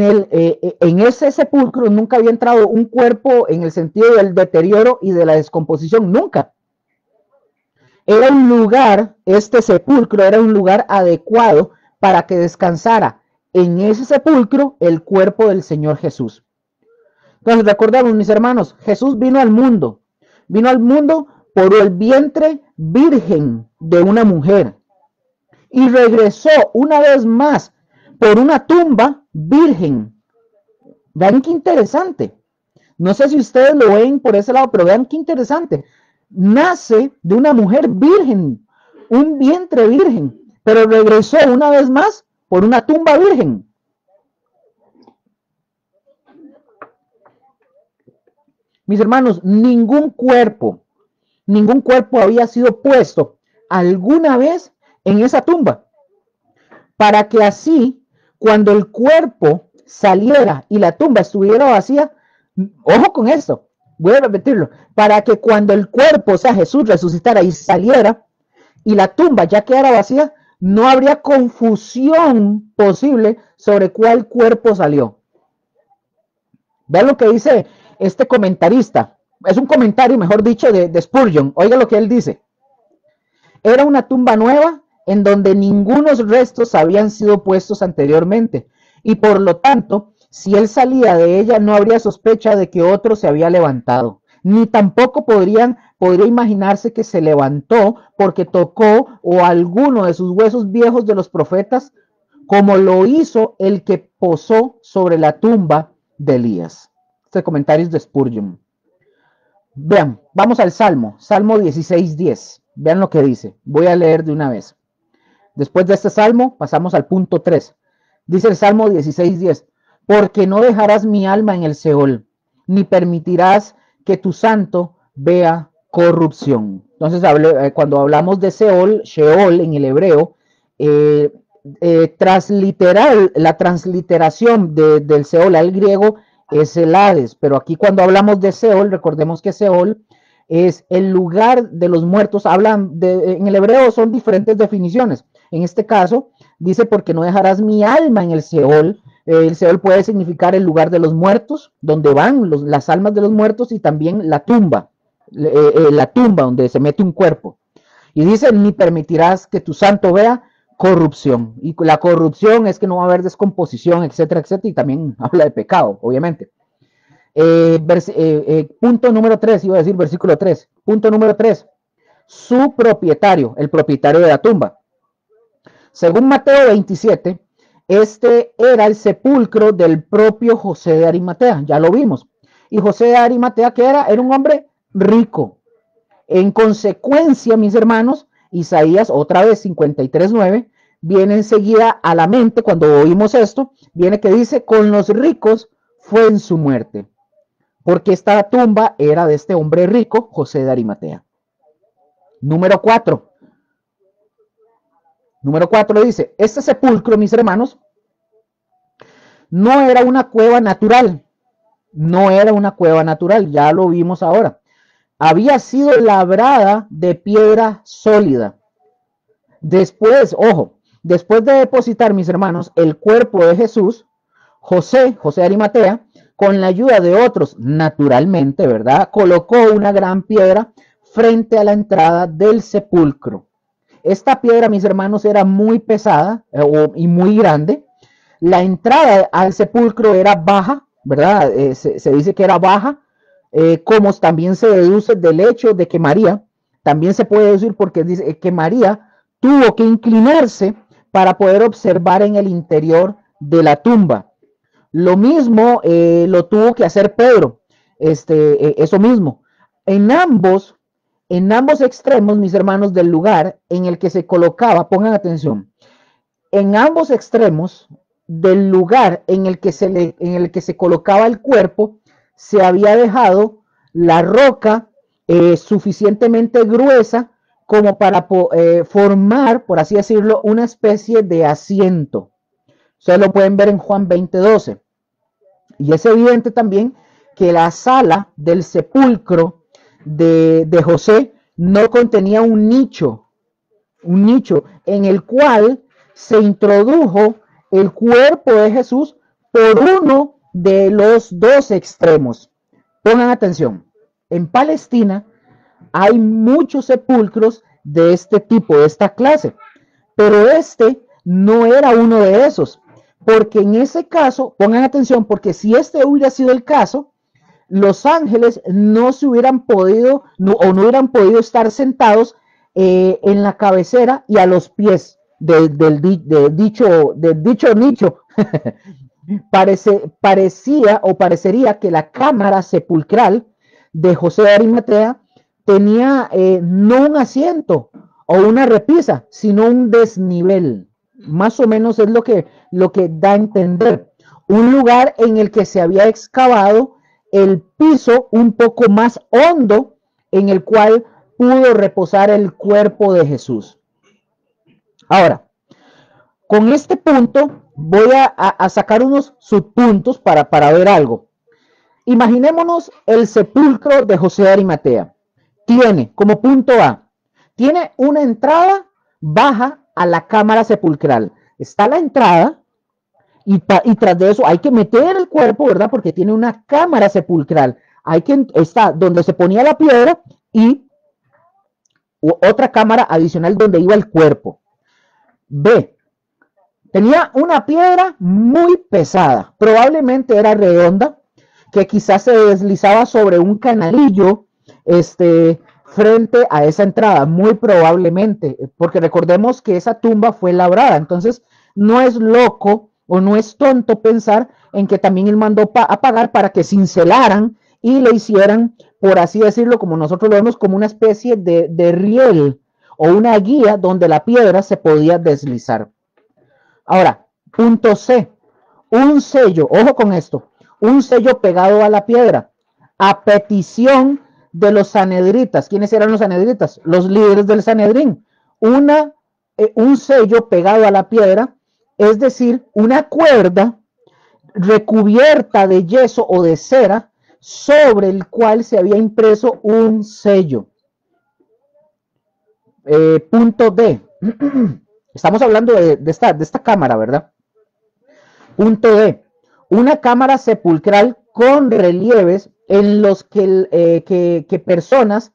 ese sepulcro, nunca había entrado un cuerpo en el sentido del deterioro y de la descomposición, nunca. Era un lugar, este sepulcro era un lugar adecuado para que descansara en ese sepulcro el cuerpo del Señor Jesús. Entonces, recordemos, mis hermanos, Jesús vino al mundo por el vientre virgen de una mujer, y regresó una vez más por una tumba virgen. Vean qué interesante. No sé si ustedes lo ven por ese lado, pero vean qué interesante. Nace de una mujer virgen, un vientre virgen, pero regresó una vez más por una tumba virgen. Mis hermanos, ningún cuerpo había sido puesto alguna vez en esa tumba, para que así, cuando el cuerpo saliera y la tumba estuviera vacía, ojo con esto, voy a repetirlo, para que cuando el cuerpo, o sea, Jesús resucitara y saliera y la tumba ya quedara vacía, no habría confusión posible sobre cuál cuerpo salió. Vean lo que dice este comentarista. Es un comentario, mejor dicho, de Spurgeon. Oiga lo que él dice. Era una tumba nueva en donde ningunos restos habían sido puestos anteriormente, y por lo tanto, si él salía de ella, no habría sospecha de que otro se había levantado, ni tampoco podría imaginarse que se levantó porque tocó o alguno de sus huesos viejos de los profetas, como lo hizo el que posó sobre la tumba de Elías. Este comentario es de Spurgeon. Vean, vamos al Salmo 16:10. Vean lo que dice. Voy a leer de una vez. Después de este salmo, pasamos al punto 3. Dice el Salmo 16:10. Porque no dejarás mi alma en el Seol, ni permitirás que tu santo vea corrupción. Entonces, cuando hablamos de Seol, Sheol en el hebreo, la transliteración del Seol al griego es el Hades, pero aquí cuando hablamos de Seol, recordemos que Seol es el lugar de los muertos. En el hebreo son diferentes definiciones. En este caso, dice, porque no dejarás mi alma en el Seol. El Seol puede significar el lugar de los muertos, donde van las almas de los muertos, y también la tumba donde se mete un cuerpo. Y dice, ni permitirás que tu santo vea corrupción. Y la corrupción es que no va a haber descomposición, etcétera, etcétera, y también habla de pecado, obviamente. Punto número 3, iba a decir versículo 3. Punto número 3, su propietario, el propietario de la tumba. Según Mateo 27, este era el sepulcro del propio José de Arimatea, ya lo vimos. Y José de Arimatea, ¿qué era? Era un hombre rico. En consecuencia, mis hermanos, Isaías, otra vez 53:9, viene enseguida a la mente cuando oímos esto, viene que dice, con los ricos fue en su muerte, porque esta tumba era de este hombre rico, José de Arimatea. Número 4 dice, este sepulcro, mis hermanos, No era una cueva natural, no era una cueva natural, ya lo vimos ahora. Había sido labrada de piedra sólida. Después, ojo, después de depositar, mis hermanos, el cuerpo de Jesús, José de Arimatea, con la ayuda de otros, naturalmente, ¿verdad? Colocó una gran piedra frente a la entrada del sepulcro. Esta piedra, mis hermanos, era muy pesada y muy grande. La entrada al sepulcro era baja, ¿verdad? Se dice que era baja, como también se deduce del hecho de que María, también se puede decir porque dice que María tuvo que inclinarse para poder observar en el interior de la tumba. Lo mismo lo tuvo que hacer Pedro, eso mismo. En ambos, en ambos extremos, mis hermanos, del lugar en el que se colocaba, pongan atención, en ambos extremos del lugar en el que se colocaba el cuerpo, se había dejado la roca suficientemente gruesa como para formar, por así decirlo, una especie de asiento. Ustedes lo pueden ver en Juan 20:12. Y es evidente también que la sala del sepulcro de José no contenía un nicho en el cual se introdujo el cuerpo de Jesús por uno de los dos extremos. Pongan atención, en Palestina hay muchos sepulcros de este tipo, de esta clase, pero este no era uno de esos, porque en ese caso, pongan atención, porque si este hubiera sido el caso, los ángeles no se hubieran podido o no hubieran podido estar sentados en la cabecera y a los pies del dicho nicho. Parecería que la cámara sepulcral de José de Arimatea tenía no un asiento o una repisa, sino un desnivel. Más o menos es lo que da a entender. Un lugar en el que se había excavado el piso un poco más hondo en el cual pudo reposar el cuerpo de Jesús. Ahora, con este punto voy a sacar unos subpuntos para ver algo. Imaginémonos el sepulcro de José de Arimatea. Tiene, como punto A, tiene una entrada baja a la cámara sepulcral. Está la entrada y tras de eso hay que meter el cuerpo, ¿verdad? Porque tiene una cámara sepulcral. Está donde se ponía la piedra y otra cámara adicional donde iba el cuerpo. B, tenía una piedra muy pesada, probablemente era redonda, que quizás se deslizaba sobre un canalillo, frente a esa entrada, muy probablemente, porque recordemos que esa tumba fue labrada, entonces no es loco o no es tonto pensar en que también él mandó a pagar para que cincelaran y le hicieran, por así decirlo, como nosotros lo vemos, como una especie de riel o una guía donde la piedra se podía deslizar. Ahora, punto C, un sello, ojo con esto, un sello pegado a la piedra, a petición de los sanedritas. ¿Quiénes eran los sanedritas? Los líderes del Sanedrín. Un sello pegado a la piedra, es decir, una cuerda recubierta de yeso o de cera sobre el cual se había impreso un sello. Punto D. Estamos hablando de esta cámara, ¿verdad? Punto D. Una cámara sepulcral con relieves en los que personas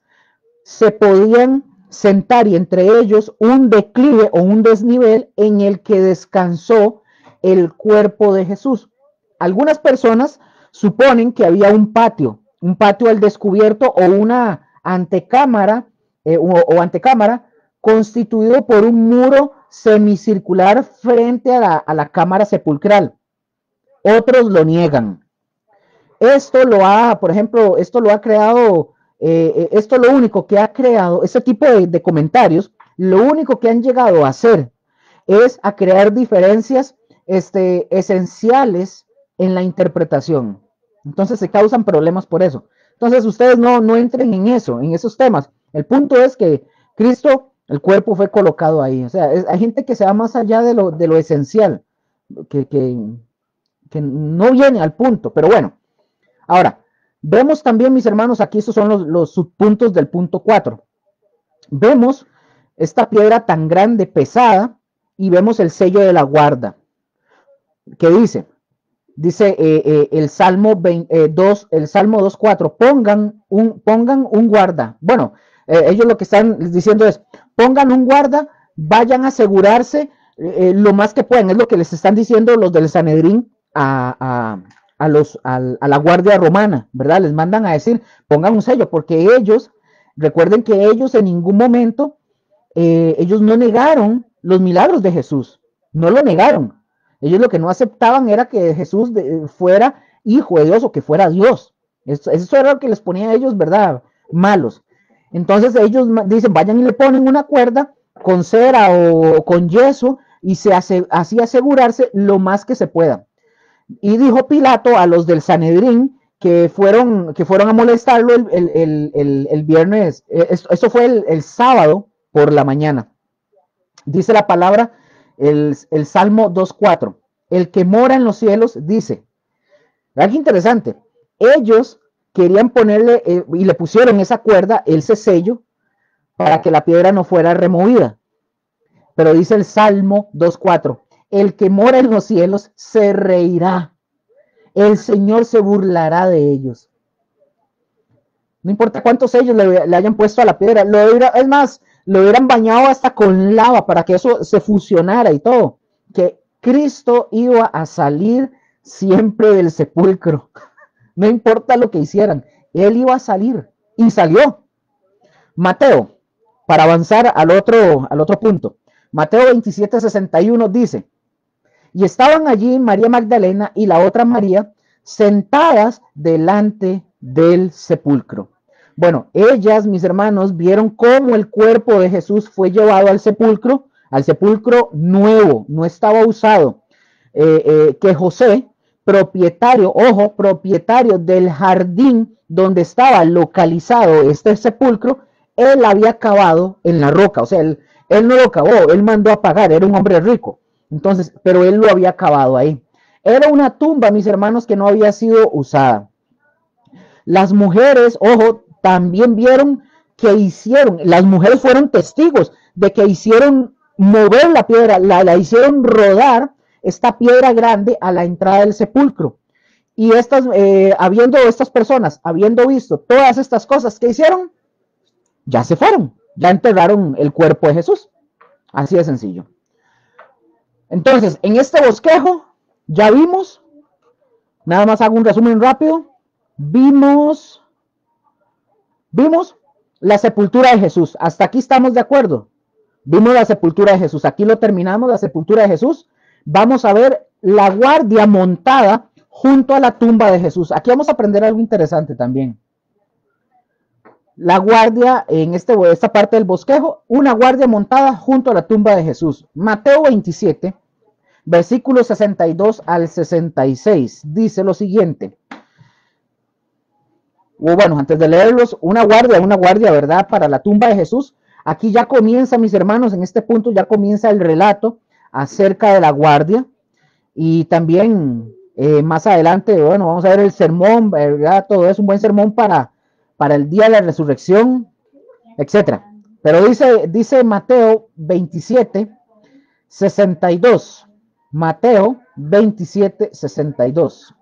se podían sentar y entre ellos un declive o un desnivel en el que descansó el cuerpo de Jesús. Algunas personas suponen que había un patio al descubierto o una antecámara o antecámara constituido por un muro semicircular frente a la cámara sepulcral. Otros lo niegan. Por ejemplo, esto lo ha creado, esto lo único que ha creado, este tipo de comentarios, lo único que han llegado a hacer es a crear diferencias esenciales en la interpretación. Entonces se causan problemas por eso. Entonces ustedes no entren en eso, en esos temas. El punto es que Cristo, el cuerpo fue colocado ahí. O sea, hay gente que se va más allá de lo esencial, que que no viene al punto, pero bueno. Ahora, vemos también, mis hermanos, aquí estos son los subpuntos del punto 4. Vemos esta piedra tan grande, pesada, y vemos el sello de la guarda. ¿Qué dice? Dice el Salmo 2, el Salmo 2.4, pongan un guarda. Bueno, ellos lo que están diciendo es, pongan un guarda, vayan a asegurarse lo más que puedan. Es lo que les están diciendo los del Sanedrín a la guardia romana, ¿verdad? Les mandan a decir, pongan un sello, porque ellos, recuerden que ellos en ningún momento, ellos no negaron los milagros de Jesús, no lo negaron. Ellos lo que no aceptaban era que Jesús fuera hijo de Dios o que fuera Dios. Eso era lo que les ponía a ellos, ¿verdad? Malos. Entonces ellos dicen, vayan y le ponen una cuerda con cera o con yeso y así asegurarse lo más que se pueda. Y dijo Pilato a los del Sanedrín que fueron a molestarlo el viernes. Eso fue el sábado por la mañana. Dice la palabra, el Salmo 2.4, el que mora en los cielos dice, algo interesante, ellos querían ponerle, y le pusieron esa cuerda, ese sello, para que la piedra no fuera removida. Pero dice el Salmo 2.4, el que mora en los cielos se reirá, el Señor se burlará de ellos. No importa cuántos sellos le hayan puesto a la piedra, es más, lo hubieran bañado hasta con lava para que eso se fusionara y todo. Que Cristo iba a salir siempre del sepulcro. No importa lo que hicieran, Él iba a salir y salió. Mateo, para avanzar al otro punto. Mateo 27:61 dice, y estaban allí María Magdalena y la otra María sentadas delante del sepulcro. Bueno, ellas, mis hermanos, vieron cómo el cuerpo de Jesús fue llevado al sepulcro nuevo, no estaba usado, que José, propietario del jardín donde estaba localizado este sepulcro, él había cavado en la roca, o sea, él no lo cavó, él mandó a pagar, era un hombre rico, entonces, pero él lo había cavado ahí. Era una tumba, mis hermanos, que no había sido usada. Las mujeres, ojo, también vieron que las mujeres fueron testigos de que hicieron mover la piedra, la hicieron rodar esta piedra grande a la entrada del sepulcro. Y estas personas, habiendo visto todas estas cosas que hicieron, ya se fueron, ya enterraron el cuerpo de Jesús. Así de sencillo. Entonces, en este bosquejo, ya vimos, nada más hago un resumen rápido, vimos la sepultura de Jesús. Hasta aquí estamos de acuerdo. Vimos la sepultura de Jesús. Aquí lo terminamos, la sepultura de Jesús. Vamos a ver la guardia montada junto a la tumba de Jesús. Aquí vamos a aprender algo interesante también. La guardia en esta parte del bosquejo, una guardia montada junto a la tumba de Jesús. Mateo 27, versículos 62 al 66, dice lo siguiente. Bueno, antes de leerlos, una guardia, ¿verdad? Para la tumba de Jesús. Aquí ya comienza, mis hermanos, en este punto ya comienza el relato acerca de la guardia. Y también más adelante, bueno, vamos a ver el sermón, ¿verdad? Todo es un buen sermón para el día de la resurrección, etcétera. Pero dice Mateo 27, 62. Mateo 27, 62.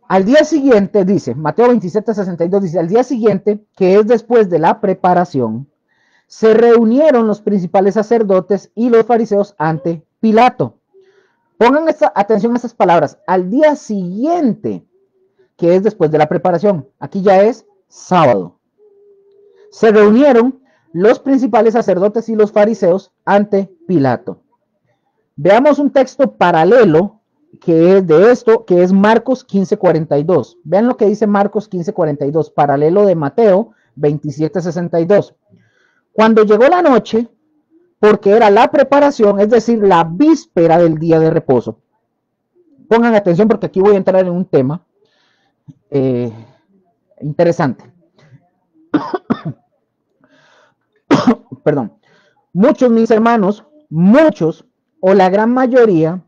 Al día siguiente, dice, Mateo 27, 62, dice, al día siguiente, que es después de la preparación, se reunieron los principales sacerdotes y los fariseos ante Pilato. Pongan atención a estas palabras. Al día siguiente, que es después de la preparación, aquí ya es sábado. Se reunieron los principales sacerdotes y los fariseos ante Pilato. Veamos un texto paralelo que es de esto, que es Marcos 15:42. Vean lo que dice Marcos 15:42, paralelo de Mateo 27:62. Cuando llegó la noche, porque era la preparación, es decir, la víspera del día de reposo. Pongan atención porque aquí voy a entrar en un tema interesante. Perdón. Muchos, mis hermanos, o la gran mayoría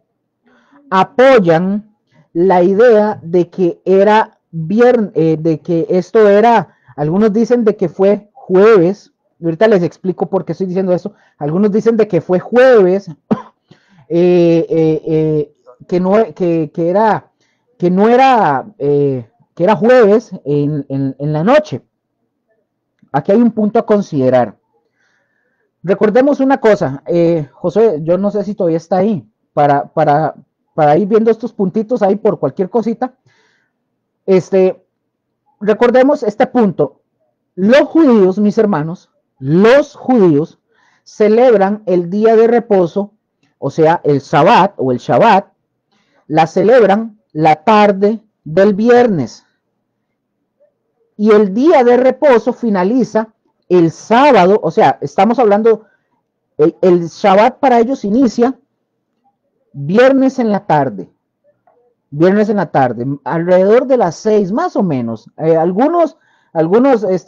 apoyan la idea de que era viernes, de que esto era, algunos dicen de que fue jueves, y ahorita les explico por qué estoy diciendo eso, algunos dicen de que fue jueves, que no, que no era, que era jueves en la noche. Aquí hay un punto a considerar. Recordemos una cosa, José, yo no sé si todavía está ahí, para ir viendo estos puntitos ahí por cualquier cosita. Recordemos este punto. Los judíos, mis hermanos, los judíos celebran el día de reposo, o sea, el Sabbat o el Shabbat, la celebran la tarde del viernes. Y el día de reposo finaliza el sábado, o sea, estamos hablando, el Shabbat para ellos inicia viernes en la tarde. Viernes en la tarde, alrededor de las 6, más o menos. Algunos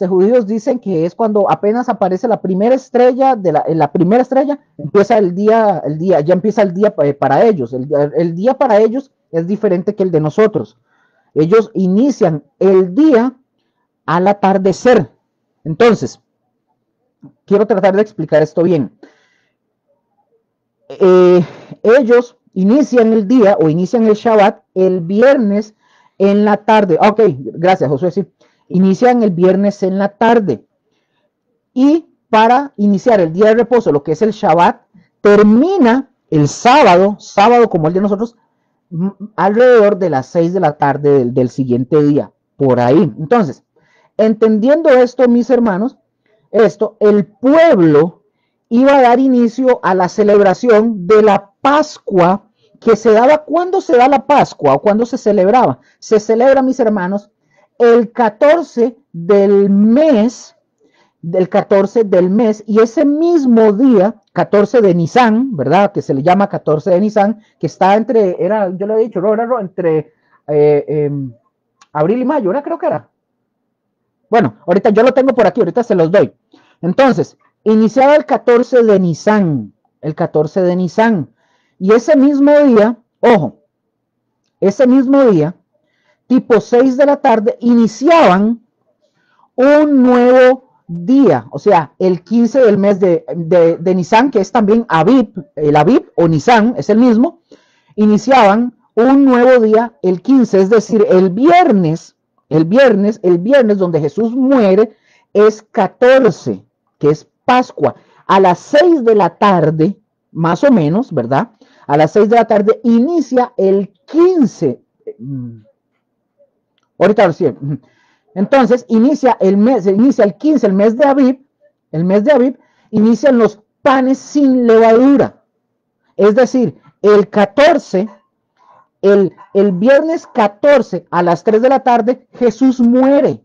judíos dicen que es cuando apenas aparece la primera estrella, la primera estrella, empieza ya empieza el día para ellos. El día para ellos es diferente que el de nosotros. Ellos inician el día al atardecer. Entonces, quiero tratar de explicar esto bien. Ellos inician el día o inician el Shabbat el viernes en la tarde. Ok, gracias, Josué. Sí. Inician el viernes en la tarde. Y para iniciar el día de reposo, lo que es el Shabbat, termina el sábado como el de nosotros, alrededor de las 6 de la tarde del siguiente día. Por ahí. Entonces, entendiendo esto, mis hermanos, el pueblo iba a dar inicio a la celebración de la Pascua que se daba. ¿Cuándo se da la Pascua o cuándo se celebraba? Se celebra, mis hermanos, el 14 del mes, y ese mismo día, 14 de Nisan, ¿verdad? Que se le llama 14 de Nisan, que está yo lo he dicho, ¿no? Entre abril y mayo, ¿verdad? Creo que era. Bueno, ahorita yo lo tengo por aquí, ahorita se los doy. Entonces, iniciaba el 14 de Nisan, y ese mismo día, ojo, tipo 6 de la tarde, iniciaban un nuevo día, o sea, el 15 del mes de Nisan, que es también Aviv, el Aviv o Nisan, es el mismo, iniciaban un nuevo día el 15, es decir, el viernes donde Jesús muere, es 14, que es Pascua. A las 6 de la tarde, más o menos, ¿verdad? A las 6 de la tarde inicia el 15. Ahorita sí. Entonces, inicia el 15, el mes de Aviv, inician los panes sin levadura. Es decir, el 14, el viernes 14 a las 3 de la tarde, Jesús muere.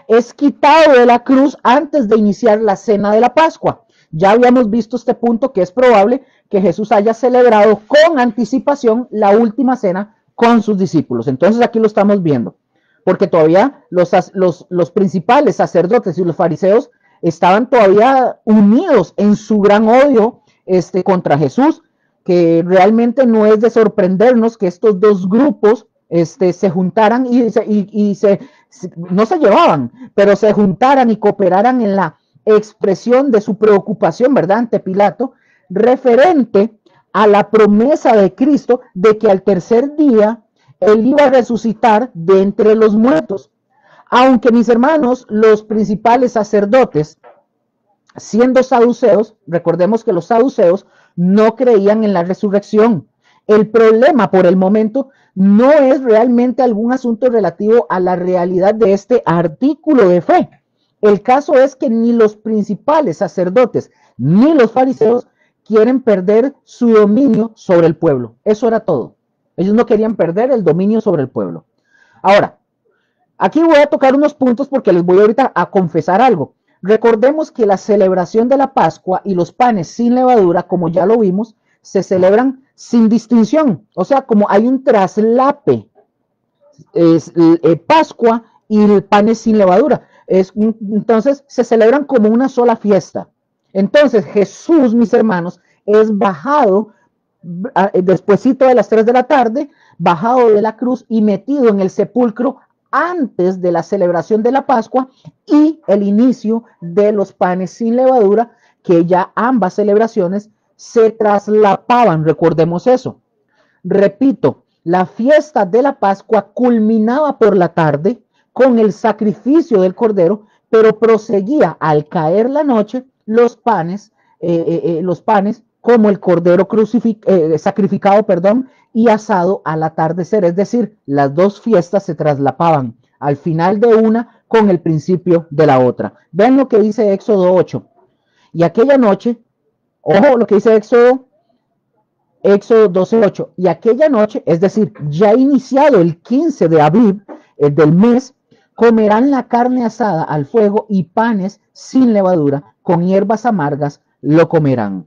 Es quitado de la cruz antes de iniciar la cena de la Pascua. Ya habíamos visto este punto, que es probable que Jesús haya celebrado con anticipación la última cena con sus discípulos. Entonces aquí lo estamos viendo, porque todavía los principales sacerdotes y los fariseos estaban todavía unidos en su gran odio contra Jesús, que realmente no es de sorprendernos que estos dos grupos se juntaran no se llevaban, pero se juntaran y cooperaran en la expresión de su preocupación, ¿verdad?, ante Pilato, referente a la promesa de Cristo de que al tercer día Él iba a resucitar de entre los muertos. Aunque, mis hermanos, los principales sacerdotes, siendo saduceos, recordemos que los saduceos no creían en la resurrección. El problema por el momento no es realmente algún asunto relativo a la realidad de este artículo de fe. El caso es que ni los principales sacerdotes ni los fariseos quieren perder su dominio sobre el pueblo. Eso era todo. Ellos no querían perder el dominio sobre el pueblo. Ahora, aquí voy a tocar unos puntos porque les voy ahorita a confesar algo. Recordemos que la celebración de la Pascua y los panes sin levadura, como ya lo vimos, se celebran sin distinción. O sea, como hay un traslape, Pascua y el panes sin levadura. Entonces, se celebran como una sola fiesta. Entonces, Jesús, mis hermanos, es bajado despuesito de las 3 de la tarde, bajado de la cruz y metido en el sepulcro antes de la celebración de la Pascua y el inicio de los panes sin levadura, que ya ambas celebraciones se traslapaban, recordemos eso. Repito, la fiesta de la Pascua culminaba por la tarde con el sacrificio del cordero, pero proseguía al caer la noche los panes como el cordero sacrificado, perdón, y asado al atardecer. Es decir, las dos fiestas se traslapaban al final de una con el principio de la otra. Vean lo que dice Éxodo 8. Y aquella noche, ojo lo que dice Éxodo 12:8. Y aquella noche, es decir, ya iniciado el 15 de Aviv, del mes, comerán la carne asada al fuego y panes sin levadura, con hierbas amargas lo comerán.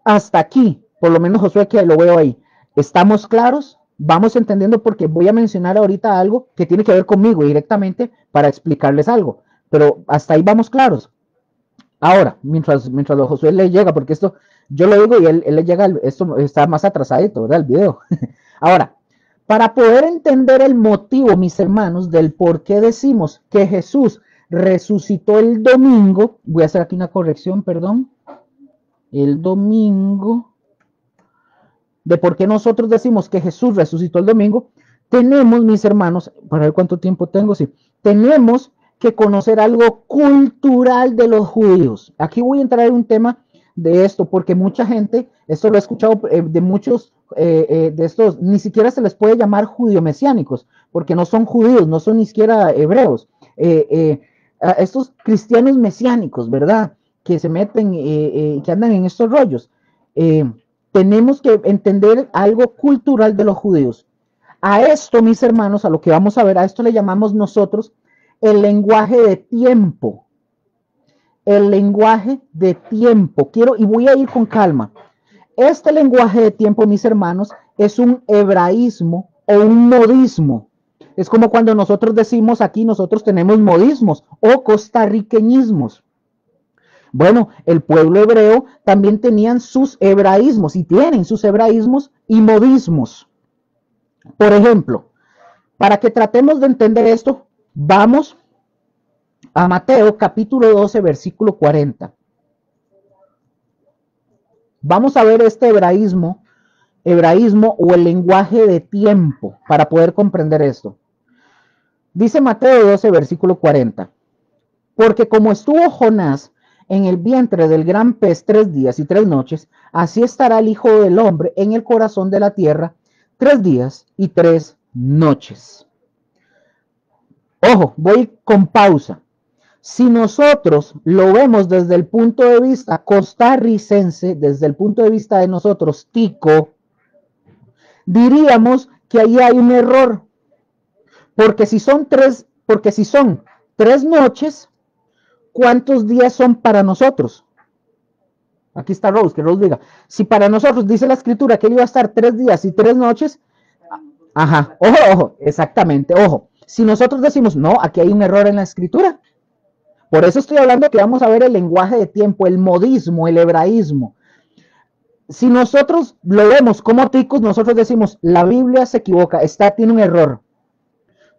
Hasta aquí, por lo menos Josué, que lo veo ahí, ¿estamos claros? Vamos entendiendo, porque voy a mencionar ahorita algo que tiene que ver conmigo directamente para explicarles algo, pero hasta ahí vamos claros. Ahora, mientras Josué le llega, porque esto yo lo digo y él le llega, esto está más atrasadito, ¿verdad? El video. Ahora, para poder entender el motivo, mis hermanos, del por qué decimos que Jesús resucitó el domingo, voy a hacer aquí una corrección, perdón. El domingo, de por qué nosotros decimos que Jesús resucitó el domingo, tenemos, mis hermanos, para ver cuánto tiempo tengo, sí, tenemos que conocer algo cultural de los judíos. Aquí voy a entrar en un tema de esto, porque mucha gente, esto lo he escuchado de muchos de estos, ni siquiera se les puede llamar judío-mesiánicos, porque no son judíos, no son ni siquiera hebreos. Estos cristianos mesiánicos, ¿verdad? Que se meten, que andan en estos rollos. Tenemos que entender algo cultural de los judíos. A esto, mis hermanos, a lo que vamos a ver, a esto le llamamos nosotros el lenguaje de tiempo. El lenguaje de tiempo. Y voy a ir con calma. Este lenguaje de tiempo, mis hermanos, es un hebraísmo o un modismo. Es como cuando nosotros decimos aquí, nosotros tenemos modismos o costarriqueñismos. Bueno, el pueblo hebreo también tenían sus hebraísmos y tienen sus hebraísmos y modismos. Por ejemplo, para que tratemos de entender esto, vamos a Mateo capítulo 12, versículo 40. Vamos a ver este hebraísmo o el lenguaje de tiempo para poder comprender esto. Dice Mateo 12, versículo 40. Porque como estuvo Jonás en el vientre del gran pez 3 días y 3 noches, así estará el Hijo del Hombre en el corazón de la tierra 3 días y 3 noches. Ojo, voy con pausa. Si nosotros lo vemos desde el punto de vista costarricense, desde el punto de vista de nosotros, tico, diríamos que ahí hay un error. Porque si son 3 noches, ¿cuántos días son para nosotros? Aquí está Rose, que Rose diga. Si para nosotros dice la escritura que él iba a estar 3 días y 3 noches, ajá, ojo, exactamente, ojo. Si nosotros decimos, no, aquí hay un error en la escritura. Por eso estoy hablando que vamos a ver el lenguaje de tiempo, el modismo, el hebraísmo. Si nosotros lo vemos como ticos, nosotros decimos, la Biblia se equivoca, tiene un error.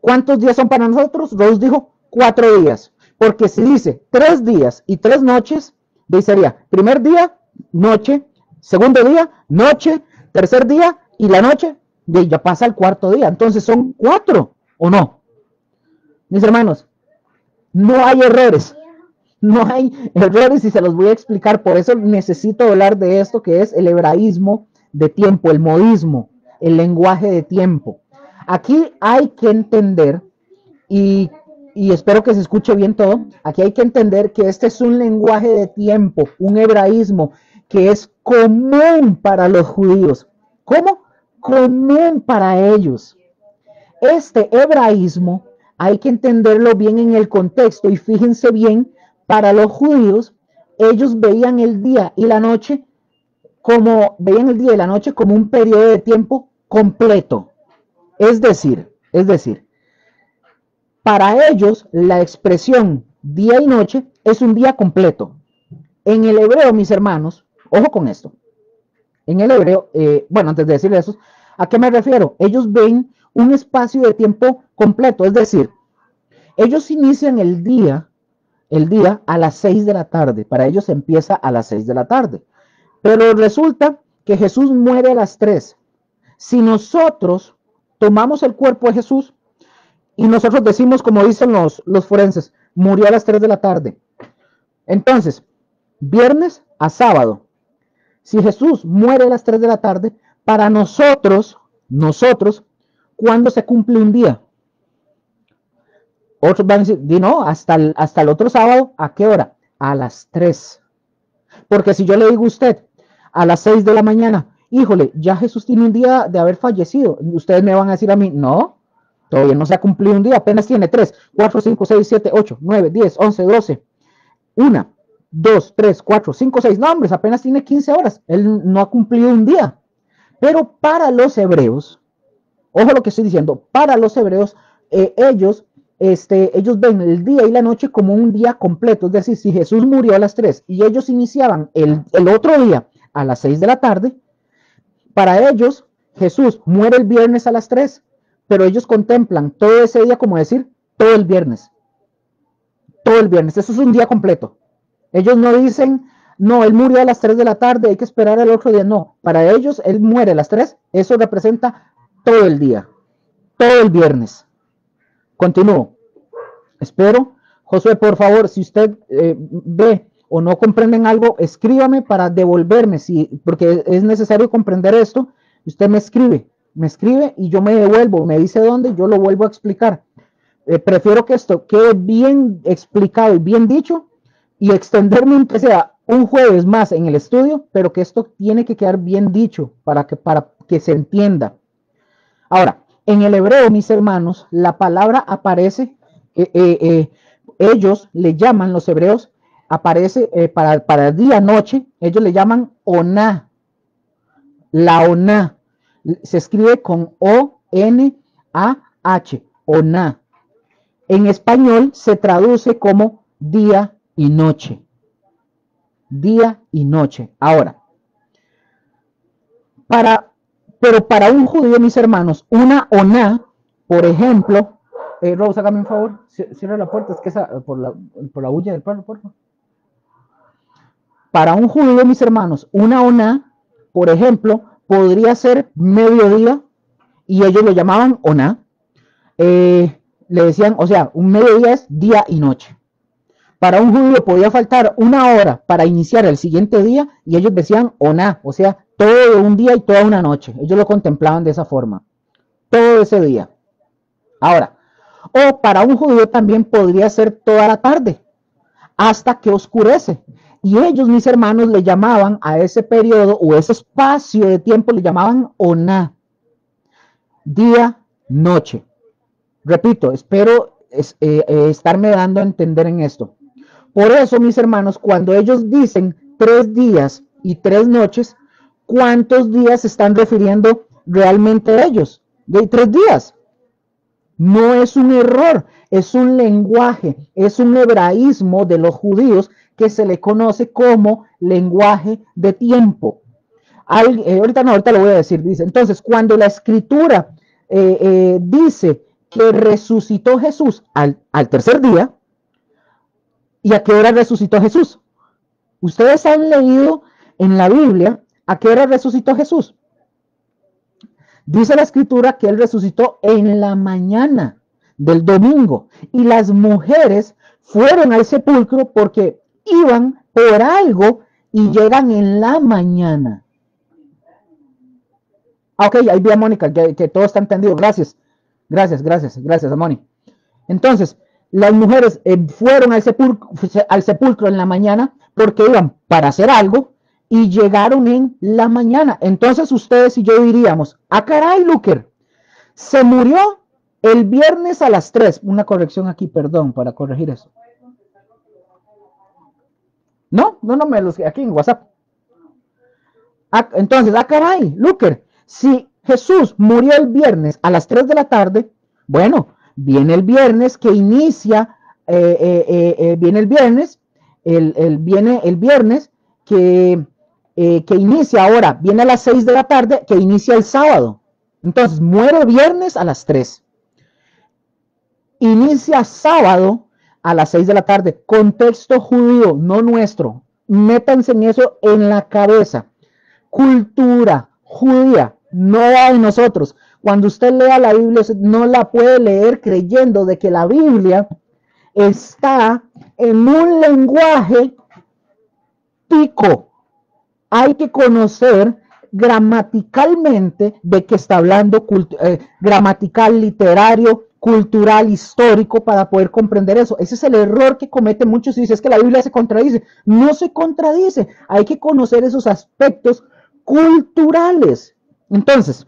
¿Cuántos días son para nosotros? Rose dijo 4 días. Porque si dice 3 días y 3 noches, sería primer día, noche, segundo día, noche, tercer día y la noche, ya pasa el cuarto día. Entonces son 4, ¿o no? Mis hermanos, no hay errores. No hay errores y se los voy a explicar. Por eso necesito hablar de esto que es el hebraísmo de tiempo, el modismo, el lenguaje de tiempo. Aquí hay que entender, y espero que se escuche bien todo, aquí hay que entender que este es un lenguaje de tiempo, un hebraísmo que es común para los judíos. ¿Cómo? Común para ellos. Este hebraísmo hay que entenderlo bien en el contexto y fíjense bien, para los judíos, ellos veían el día y la noche como un periodo de tiempo completo. Es decir, para ellos la expresión día y noche es un día completo. En el hebreo, mis hermanos, ojo con esto. en el hebreo, bueno, antes de decirle eso, ¿a qué me refiero? Ellos ven un espacio de tiempo completo, es decir, ellos inician el día a las 6 de la tarde, para ellos empieza a las 6 de la tarde, pero resulta que Jesús muere a las 3. Si nosotros tomamos el cuerpo de Jesús y nosotros decimos, como dicen los forenses, murió a las 3 de la tarde, entonces, viernes a sábado, si Jesús muere a las 3 de la tarde, para nosotros, ¿cuándo se cumple un día? Otros van a decir, no, hasta el otro sábado, ¿a qué hora? A las 3. Porque si yo le digo a usted a las 6 de la mañana, híjole, ya Jesús tiene un día de haber fallecido, ustedes me van a decir a mí, no, todavía no se ha cumplido un día, apenas tiene 3, 4, 5, 6, 7, 8, 9, 10, 11, 12, 1, 2, 3, 4, 5, 6, no, hombres, apenas tiene 15 horas, él no ha cumplido un día. Pero para los hebreos, ojo lo que estoy diciendo, para los hebreos, ellos ven el día y la noche como un día completo. Es decir, si Jesús murió a las 3 y ellos iniciaban el otro día a las 6 de la tarde, para ellos Jesús muere el viernes a las 3, pero ellos contemplan todo ese día como decir todo el viernes. Todo el viernes, eso es un día completo. Ellos no dicen, no, él murió a las 3 de la tarde, hay que esperar el otro día. No, para ellos él muere a las 3, eso representa todo el día, todo el viernes. Continúo. Espero, Josué, por favor, si usted ve o no comprenden algo, escríbame para devolverme, porque es necesario comprender esto. Usted me escribe y yo me devuelvo, me dice dónde, yo lo vuelvo a explicar. Prefiero que esto quede bien explicado y bien dicho y extenderme aunque sea un jueves más en el estudio, pero que esto tiene que quedar bien dicho para que se entienda. Ahora, en el hebreo, mis hermanos, la palabra aparece, ellos le llaman, los hebreos, aparece para día, noche, ellos le llaman oná. La oná se escribe con O-N-A-H, oná. En español se traduce como día y noche. Día y noche. Ahora, pero para un judío, mis hermanos, una oná, por ejemplo, Rose, hágame un favor, cierra la puerta, es que esa, por la bulla del perro, por favor. Para un judío, mis hermanos, una oná, por ejemplo, podría ser mediodía, y ellos lo llamaban oná. Le decían, o sea, un mediodía es día y noche. Para un judío podía faltar una hora para iniciar el siguiente día y ellos decían oná, o sea, todo un día y toda una noche. Ellos lo contemplaban de esa forma, todo ese día. Ahora, o para un judío también podría ser toda la tarde, hasta que oscurece. Y ellos, mis hermanos, le llamaban a ese periodo o ese espacio de tiempo, le llamaban oná, día, noche. Repito, espero estarme dando a entender en esto. Por eso, mis hermanos, cuando ellos dicen 3 días y 3 noches, ¿cuántos días se están refiriendo realmente ellos? De 3 días. No es un error, es un lenguaje, es un hebraísmo de los judíos que se le conoce como lenguaje de tiempo. Ahorita lo voy a decir, dice. Entonces, cuando la escritura dice que resucitó Jesús al tercer día, ¿y a qué hora resucitó Jesús? Ustedes han leído en la Biblia a qué hora resucitó Jesús. Dice la escritura que él resucitó en la mañana del domingo y las mujeres fueron al sepulcro porque iban por algo y llegan en la mañana. Ok, ahí vi a Mónica, que todo está entendido. Gracias, Moni. Entonces, las mujeres fueron al sepulcro en la mañana porque iban para hacer algo y llegaron en la mañana. Entonces ustedes y yo diríamos, caray, Luker, se murió el viernes a las 3. Una corrección aquí, perdón, para corregir eso. No, me los aquí en WhatsApp. Entonces, caray, Luker, si Jesús murió el viernes a las 3 de la tarde, bueno, viene el viernes que inicia, viene el viernes, viene el viernes que que inicia ahora, viene a las 6 de la tarde, que inicia el sábado. Entonces, muere viernes a las 3. Inicia sábado a las 6 de la tarde. Contexto judío, no nuestro. Métanse en eso en la cabeza. Cultura judía, no va de nosotros. Cuando usted lea la Biblia, no la puede leer creyendo de que la Biblia está en un lenguaje tico. Hay que conocer gramaticalmente de qué está hablando, gramatical, literario, cultural, histórico, para poder comprender eso. Ese es el error que cometen muchos y dicen, es que la Biblia se contradice. No se contradice, hay que conocer esos aspectos culturales. Entonces,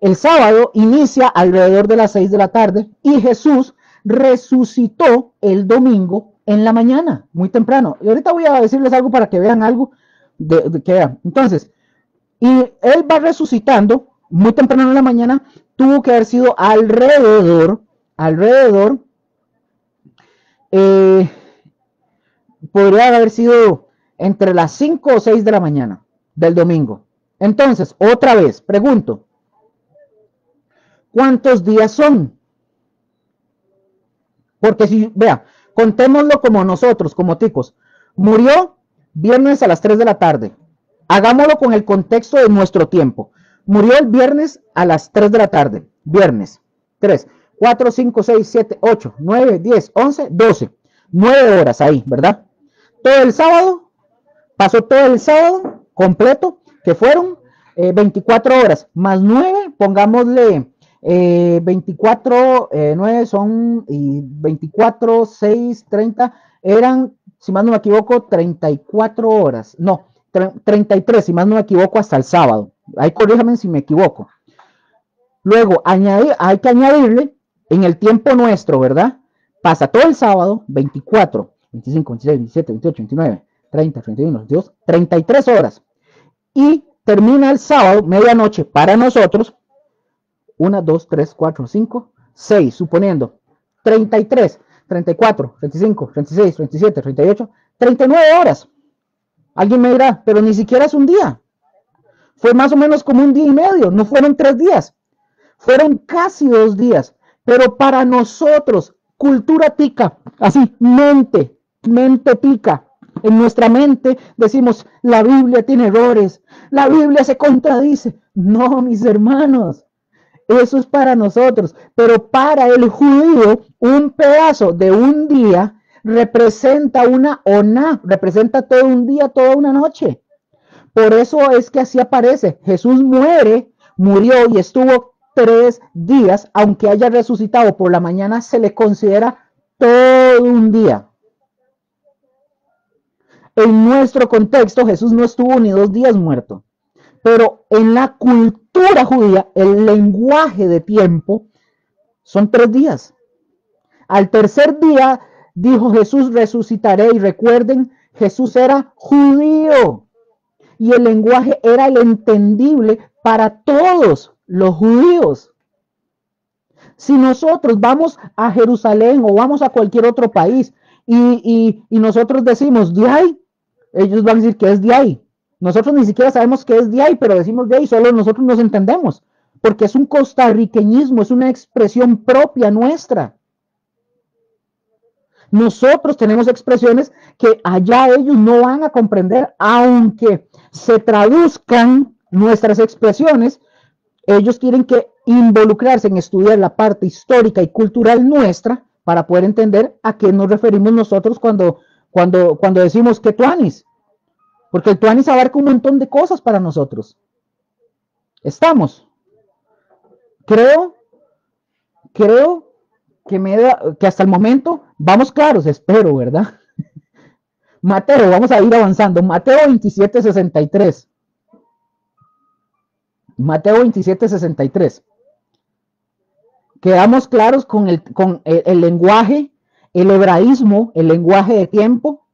el sábado inicia alrededor de las 6 de la tarde y Jesús resucitó el domingo en la mañana, muy temprano. Y ahorita voy a decirles algo para que vean algo que vean. Entonces, y él va resucitando muy temprano en la mañana. Tuvo que haber sido alrededor, podría haber sido entre las 5 o 6 de la mañana del domingo. Entonces, otra vez, pregunto, ¿cuántos días son? Porque si, vea, contémoslo como nosotros, como ticos. Murió viernes a las 3 de la tarde. Hagámoslo con el contexto de nuestro tiempo. Murió el viernes a las 3 de la tarde. Viernes. 3, 4, 5, 6, 7, 8, 9, 10, 11, 12. 9 horas ahí, ¿verdad? Todo el sábado, pasó todo el sábado completo, que fueron 24 horas, más 9, pongámosle 24, 9 son, y 24, 6, 30, eran, si más no me equivoco, 34 horas, no, 33, si más no me equivoco, hasta el sábado. Ahí corríjame si me equivoco. Luego, hay que añadirle en el tiempo nuestro, ¿verdad? Pasa todo el sábado, 24, 25, 26, 27, 28, 29, 30, 31, 32, 33 horas. Y termina el sábado, medianoche, para nosotros, 1, 2, 3, 4, 5, 6, suponiendo 33, 34, 35, 36, 37, 38, 39 horas. Alguien me dirá, pero ni siquiera es un día. Fue más o menos como un día y medio, no fueron 3 días. Fueron casi 2 días. Pero para nosotros, cultura tica, así, mente tica. En nuestra mente decimos, la Biblia tiene errores, la Biblia se contradice. No, mis hermanos, eso es para nosotros. Pero para el judío, un pedazo de un día representa una oná, representa todo un día, toda una noche. Por eso es que así aparece. Jesús murió y estuvo 3 días, aunque haya resucitado por la mañana, se le considera todo un día. En nuestro contexto, Jesús no estuvo ni 2 días muerto. Pero en la cultura judía, el lenguaje de tiempo son 3 días. Al tercer día, dijo Jesús, resucitaré. Y recuerden, Jesús era judío. Y el lenguaje era el entendible para todos los judíos. Si nosotros vamos a Jerusalén o vamos a cualquier otro país y nosotros decimos de ahí, ellos van a decir que es de ahí. Nosotros ni siquiera sabemos qué es de ahí, pero decimos de ahí, solo nosotros nos entendemos, porque es un costarriqueñismo, es una expresión propia nuestra. Nosotros tenemos expresiones que allá ellos no van a comprender, aunque se traduzcan nuestras expresiones. Ellos quieren que involucrarse en estudiar la parte histórica y cultural nuestra para poder entender a qué nos referimos nosotros cuando decimos que tuanis. Porque el tuanis abarca un montón de cosas para nosotros. ¿Estamos? Creo que hasta el momento vamos claros, espero, ¿verdad? Mateo, vamos a ir avanzando. Mateo 27:63. Mateo 27:63. Quedamos claros con el lenguaje, el hebraísmo, el lenguaje de tiempo,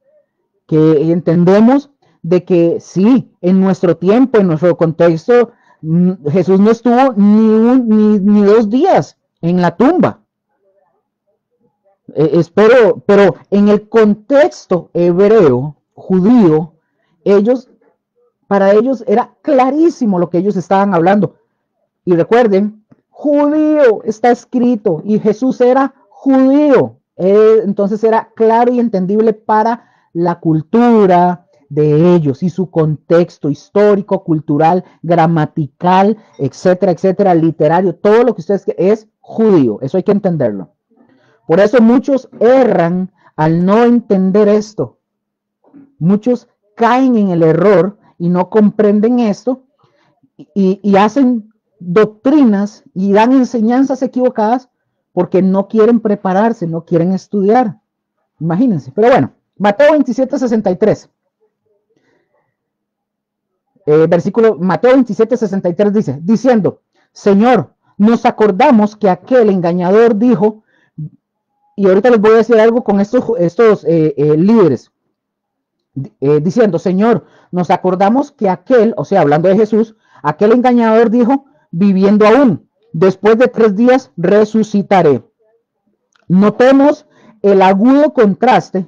que entendemos de que sí, en nuestro tiempo, en nuestro contexto, Jesús no estuvo ni 2 días en la tumba. Espero, pero en el contexto hebreo, judío, Ellos, para ellos era clarísimo lo que ellos estaban hablando. Y recuerden, judío está escrito y Jesús era judío. Entonces era claro y entendible para la cultura de ellos y su contexto histórico, cultural, gramatical, etcétera, etcétera, literario, todo lo que ustedes es judío. Eso hay que entenderlo. Por eso muchos erran al no entender esto. Muchos caen en el error y no comprenden esto y hacen doctrinas y dan enseñanzas equivocadas porque no quieren prepararse, no quieren estudiar. Imagínense. Pero bueno, Mateo 27:63. Versículo Mateo 27:63 dice, diciendo, Señor, nos acordamos que aquel engañador dijo, y ahorita les voy a decir algo con estos líderes, diciendo, Señor, nos acordamos que aquel, o sea, hablando de Jesús, aquel engañador dijo, viviendo aún, después de 3 días resucitaré. Notemos el agudo contraste,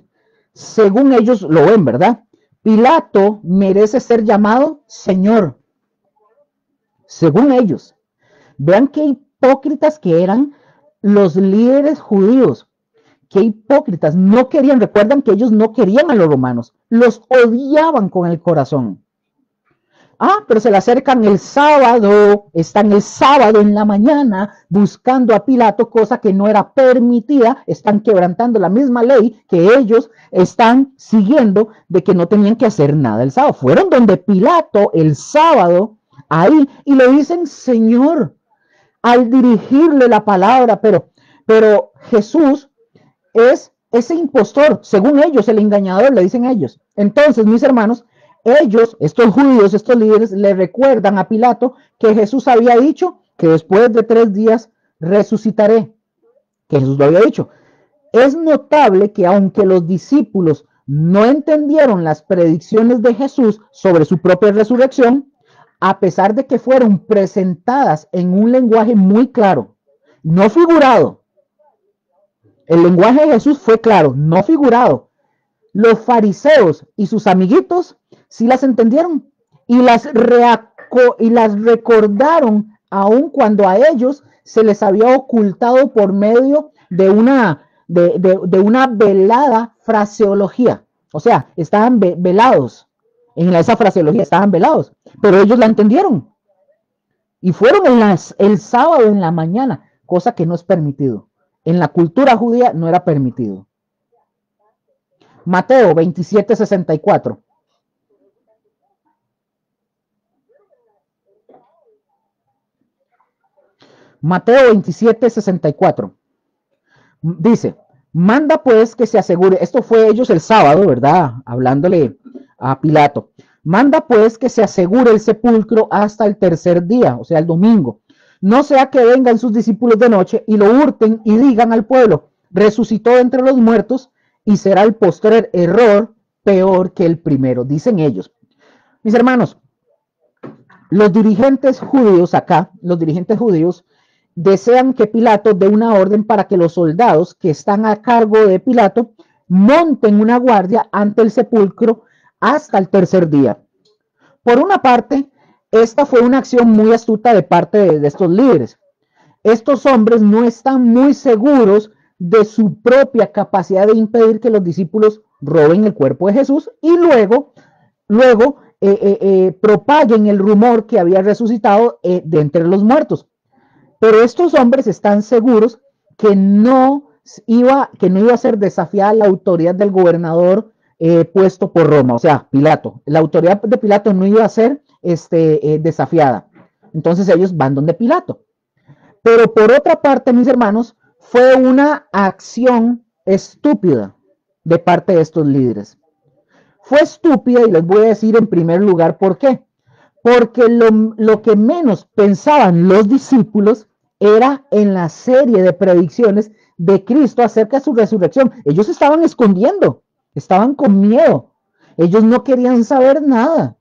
según ellos lo ven, ¿verdad? Pilato merece ser llamado Señor, según ellos. Vean qué hipócritas que eran los líderes judíos. Qué hipócritas. No querían, recuerdan que ellos no querían a los romanos. Los odiaban con el corazón. Pero se le acercan el sábado, están el sábado en la mañana buscando a Pilato, cosa que no era permitida, están quebrantando la misma ley que ellos están siguiendo de que no tenían que hacer nada el sábado. Fueron donde Pilato el sábado, ahí, y le dicen Señor, al dirigirle la palabra, pero Jesús es ese impostor, según ellos, el engañador, le dicen ellos. Entonces, mis hermanos, ellos, estos judíos, estos líderes, le recuerdan a Pilato que Jesús había dicho que después de 3 días resucitaré, que Jesús lo había dicho. Es notable que aunque los discípulos no entendieron las predicciones de Jesús sobre su propia resurrección, a pesar de que fueron presentadas en un lenguaje muy claro, no figurado. El lenguaje de Jesús fue claro, no figurado. Los fariseos y sus amiguitos sí las entendieron y las recordaron aun cuando a ellos se les había ocultado por medio de una velada fraseología. O sea, estaban velados. En esa fraseología estaban velados, pero ellos la entendieron. Y fueron el sábado en la mañana, cosa que no es permitido. En la cultura judía no era permitido. Mateo 27:64. Mateo 27:64. Dice, manda pues que se asegure, esto fue ellos el sábado, ¿verdad? Hablándole a Pilato. Manda pues que se asegure el sepulcro hasta el 3er día, o sea, el domingo. No sea que vengan sus discípulos de noche y lo hurten y digan al pueblo, resucitó entre los muertos y será el postrer error peor que el primero, dicen ellos. Mis hermanos, los dirigentes judíos acá, los dirigentes judíos desean que Pilato dé una orden para que los soldados que están a cargo de Pilato monten una guardia ante el sepulcro hasta el 3er día. Por una parte, esta fue una acción muy astuta de parte de estos líderes. Estos hombres no están muy seguros de su propia capacidad de impedir que los discípulos roben el cuerpo de Jesús y luego propaguen el rumor que había resucitado de entre los muertos. Pero estos hombres están seguros que no iba a ser desafiada la autoridad del gobernador puesto por Roma, o sea, Pilato. La autoridad de Pilato no iba a ser desafiada. Entonces ellos van donde Pilato. Pero por otra parte, mis hermanos, fue una acción estúpida de parte de estos líderes. Fue estúpida y les voy a decir en primer lugar por qué. Porque lo que menos pensaban los discípulos era en la serie de predicciones de Cristo acerca de su resurrección. Ellos estaban escondiendo, estaban con miedo. Ellos no querían saber nada.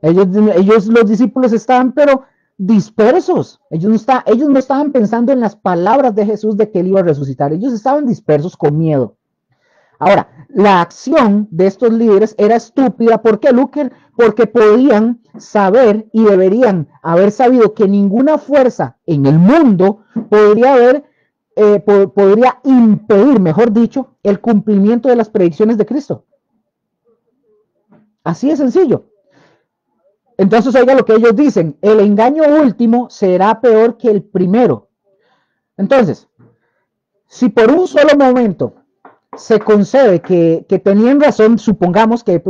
Ellos los discípulos estaban, pero dispersos. Ellos no estaban pensando en las palabras de Jesús de que él iba a resucitar. Ellos estaban dispersos con miedo. Ahora, la acción de estos líderes era estúpida. ¿Por qué, Luker? Porque podían saber y deberían haber sabido que ninguna fuerza en el mundo podría impedir, mejor dicho, el cumplimiento de las predicciones de Cristo. Así de sencillo. Entonces, oiga lo que ellos dicen: el engaño último será peor que el primero. Entonces, si por un solo momento se concede que tenían razón, supongamos que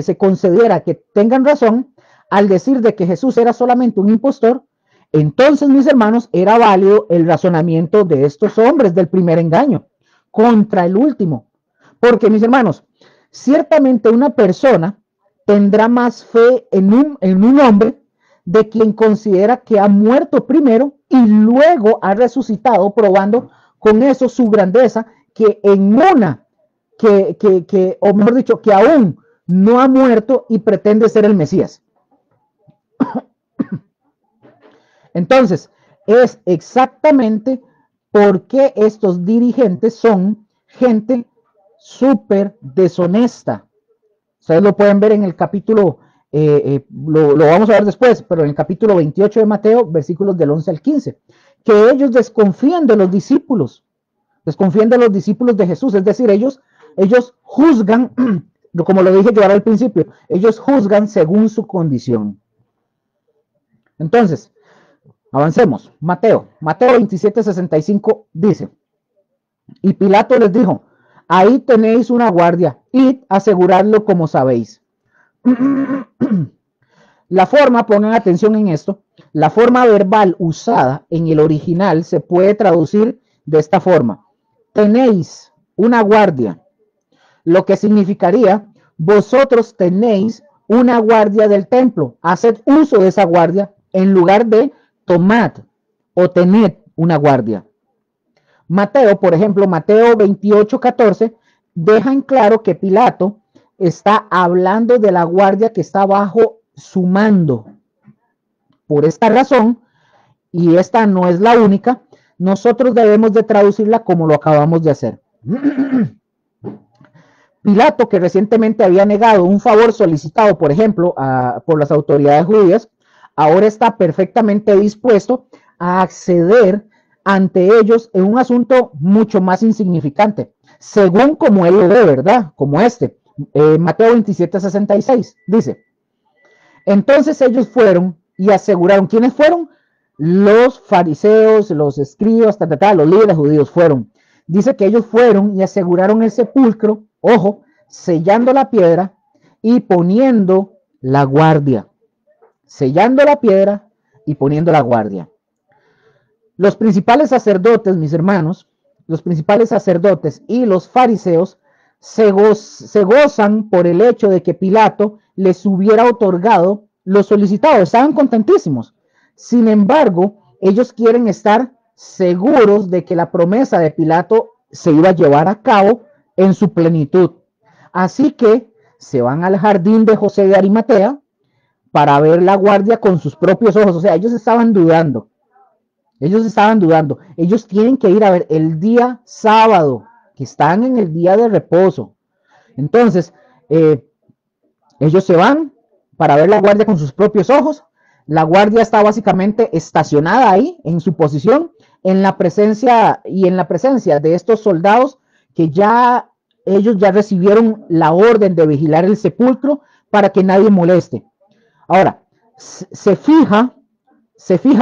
se concediera que tengan razón al decir de que Jesús era solamente un impostor, entonces, mis hermanos, era válido el razonamiento de estos hombres del primer engaño contra el último. Porque, mis hermanos, ciertamente una persona tendrá más fe en un hombre de quien considera que ha muerto primero y luego ha resucitado, probando con eso su grandeza, que en una o mejor dicho, que aún no ha muerto y pretende ser el Mesías. Entonces, es exactamente por qué estos dirigentes son gente súper deshonesta. Ustedes lo pueden ver en el capítulo, lo vamos a ver después, pero en el capítulo 28 de Mateo, versículos del 11 al 15, que ellos desconfían de los discípulos de Jesús, es decir, ellos juzgan, como lo dije yo ahora al principio, ellos juzgan según su condición. Entonces, avancemos. Mateo 27:65 dice: y Pilato les dijo: ahí tenéis una guardia, id a asegurarlo como sabéis. La forma, pongan atención en esto, la forma verbal usada en el original se puede traducir de esta forma: tenéis una guardia, lo que significaría: vosotros tenéis una guardia del templo, haced uso de esa guardia, en lugar de tomad o tened una guardia. Mateo, por ejemplo, Mateo 28:14, deja en claro que Pilato está hablando de la guardia que está bajo su mando. Por esta razón, y esta no es la única, nosotros debemos de traducirla como lo acabamos de hacer. Pilato, que recientemente había negado un favor solicitado, por ejemplo, por las autoridades judías, ahora está perfectamente dispuesto a acceder ante ellos en un asunto mucho más insignificante, según como él lo ve, ¿verdad? Como Mateo 27:66 dice: entonces ellos fueron y aseguraron. ¿Quiénes fueron? Los fariseos, los escribas, los líderes judíos fueron. Dice que ellos fueron y aseguraron el sepulcro, ojo, sellando la piedra y poniendo la guardia. Sellando la piedra y poniendo la guardia. Los principales sacerdotes, mis hermanos, los principales sacerdotes y los fariseos se gozan por el hecho de que Pilato les hubiera otorgado lo solicitado. Estaban contentísimos. Sin embargo, ellos quieren estar seguros de que la promesa de Pilato se iba a llevar a cabo en su plenitud. Así que se van al jardín de José de Arimatea para ver la guardia con sus propios ojos. O sea, ellos estaban dudando. Ellos tienen que ir a ver el día sábado, que están en el día de reposo. Entonces, ellos se van para ver la guardia con sus propios ojos. La guardia está básicamente estacionada ahí, en su posición, en la presencia de estos soldados que ellos ya recibieron la orden de vigilar el sepulcro para que nadie moleste. Ahora, se fija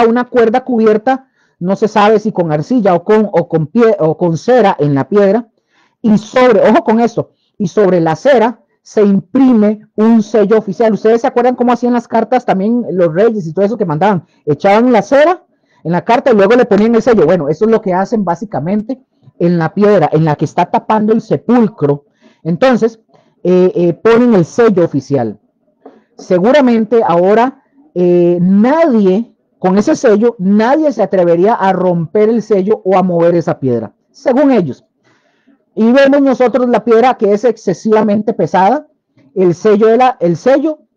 una cuerda cubierta, no se sabe si con arcilla o con cera en la piedra, y ojo con esto, y sobre la cera se imprime un sello oficial. ¿Ustedes se acuerdan cómo hacían las cartas también los reyes y todo eso que mandaban? Echaban la cera en la carta y luego le ponían el sello. Bueno, eso es lo que hacen básicamente en la piedra, en la que está tapando el sepulcro. Entonces, ponen el sello oficial. Seguramente ahora nadie, con ese sello, nadie se atrevería a romper el sello o a mover esa piedra, según ellos. Y vemos nosotros la piedra que es excesivamente pesada, el sello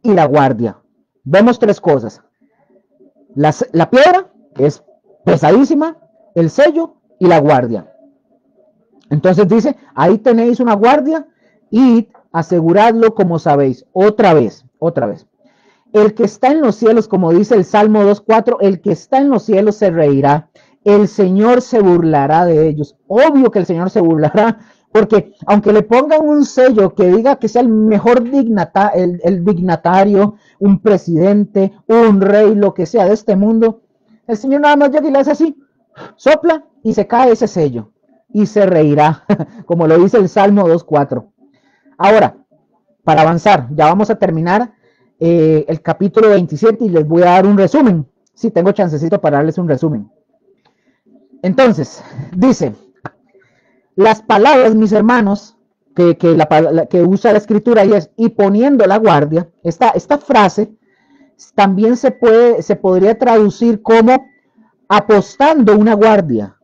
y la guardia. Vemos tres cosas: la piedra, que es pesadísima, el sello y la guardia. Entonces dice, ahí tenéis una guardia y aseguradlo como sabéis. Otra vez. El que está en los cielos, como dice el Salmo 2:4, el que está en los cielos se reirá. El Señor se burlará de ellos. Obvio que el Señor se burlará, porque aunque le pongan un sello que diga que sea el mejor dignatario, un presidente, un rey, lo que sea de este mundo, el Señor nada más llega y le hace así, sopla y se cae ese sello y se reirá, como lo dice el Salmo 2:4. Ahora, para avanzar, ya vamos a terminar el capítulo 27 y les voy a dar un resumen. Si tengo chancecito para darles un resumen. Entonces, dice, las palabras, mis hermanos, que usa la escritura y es, y poniendo la guardia, esta frase también se podría traducir como apostando una guardia.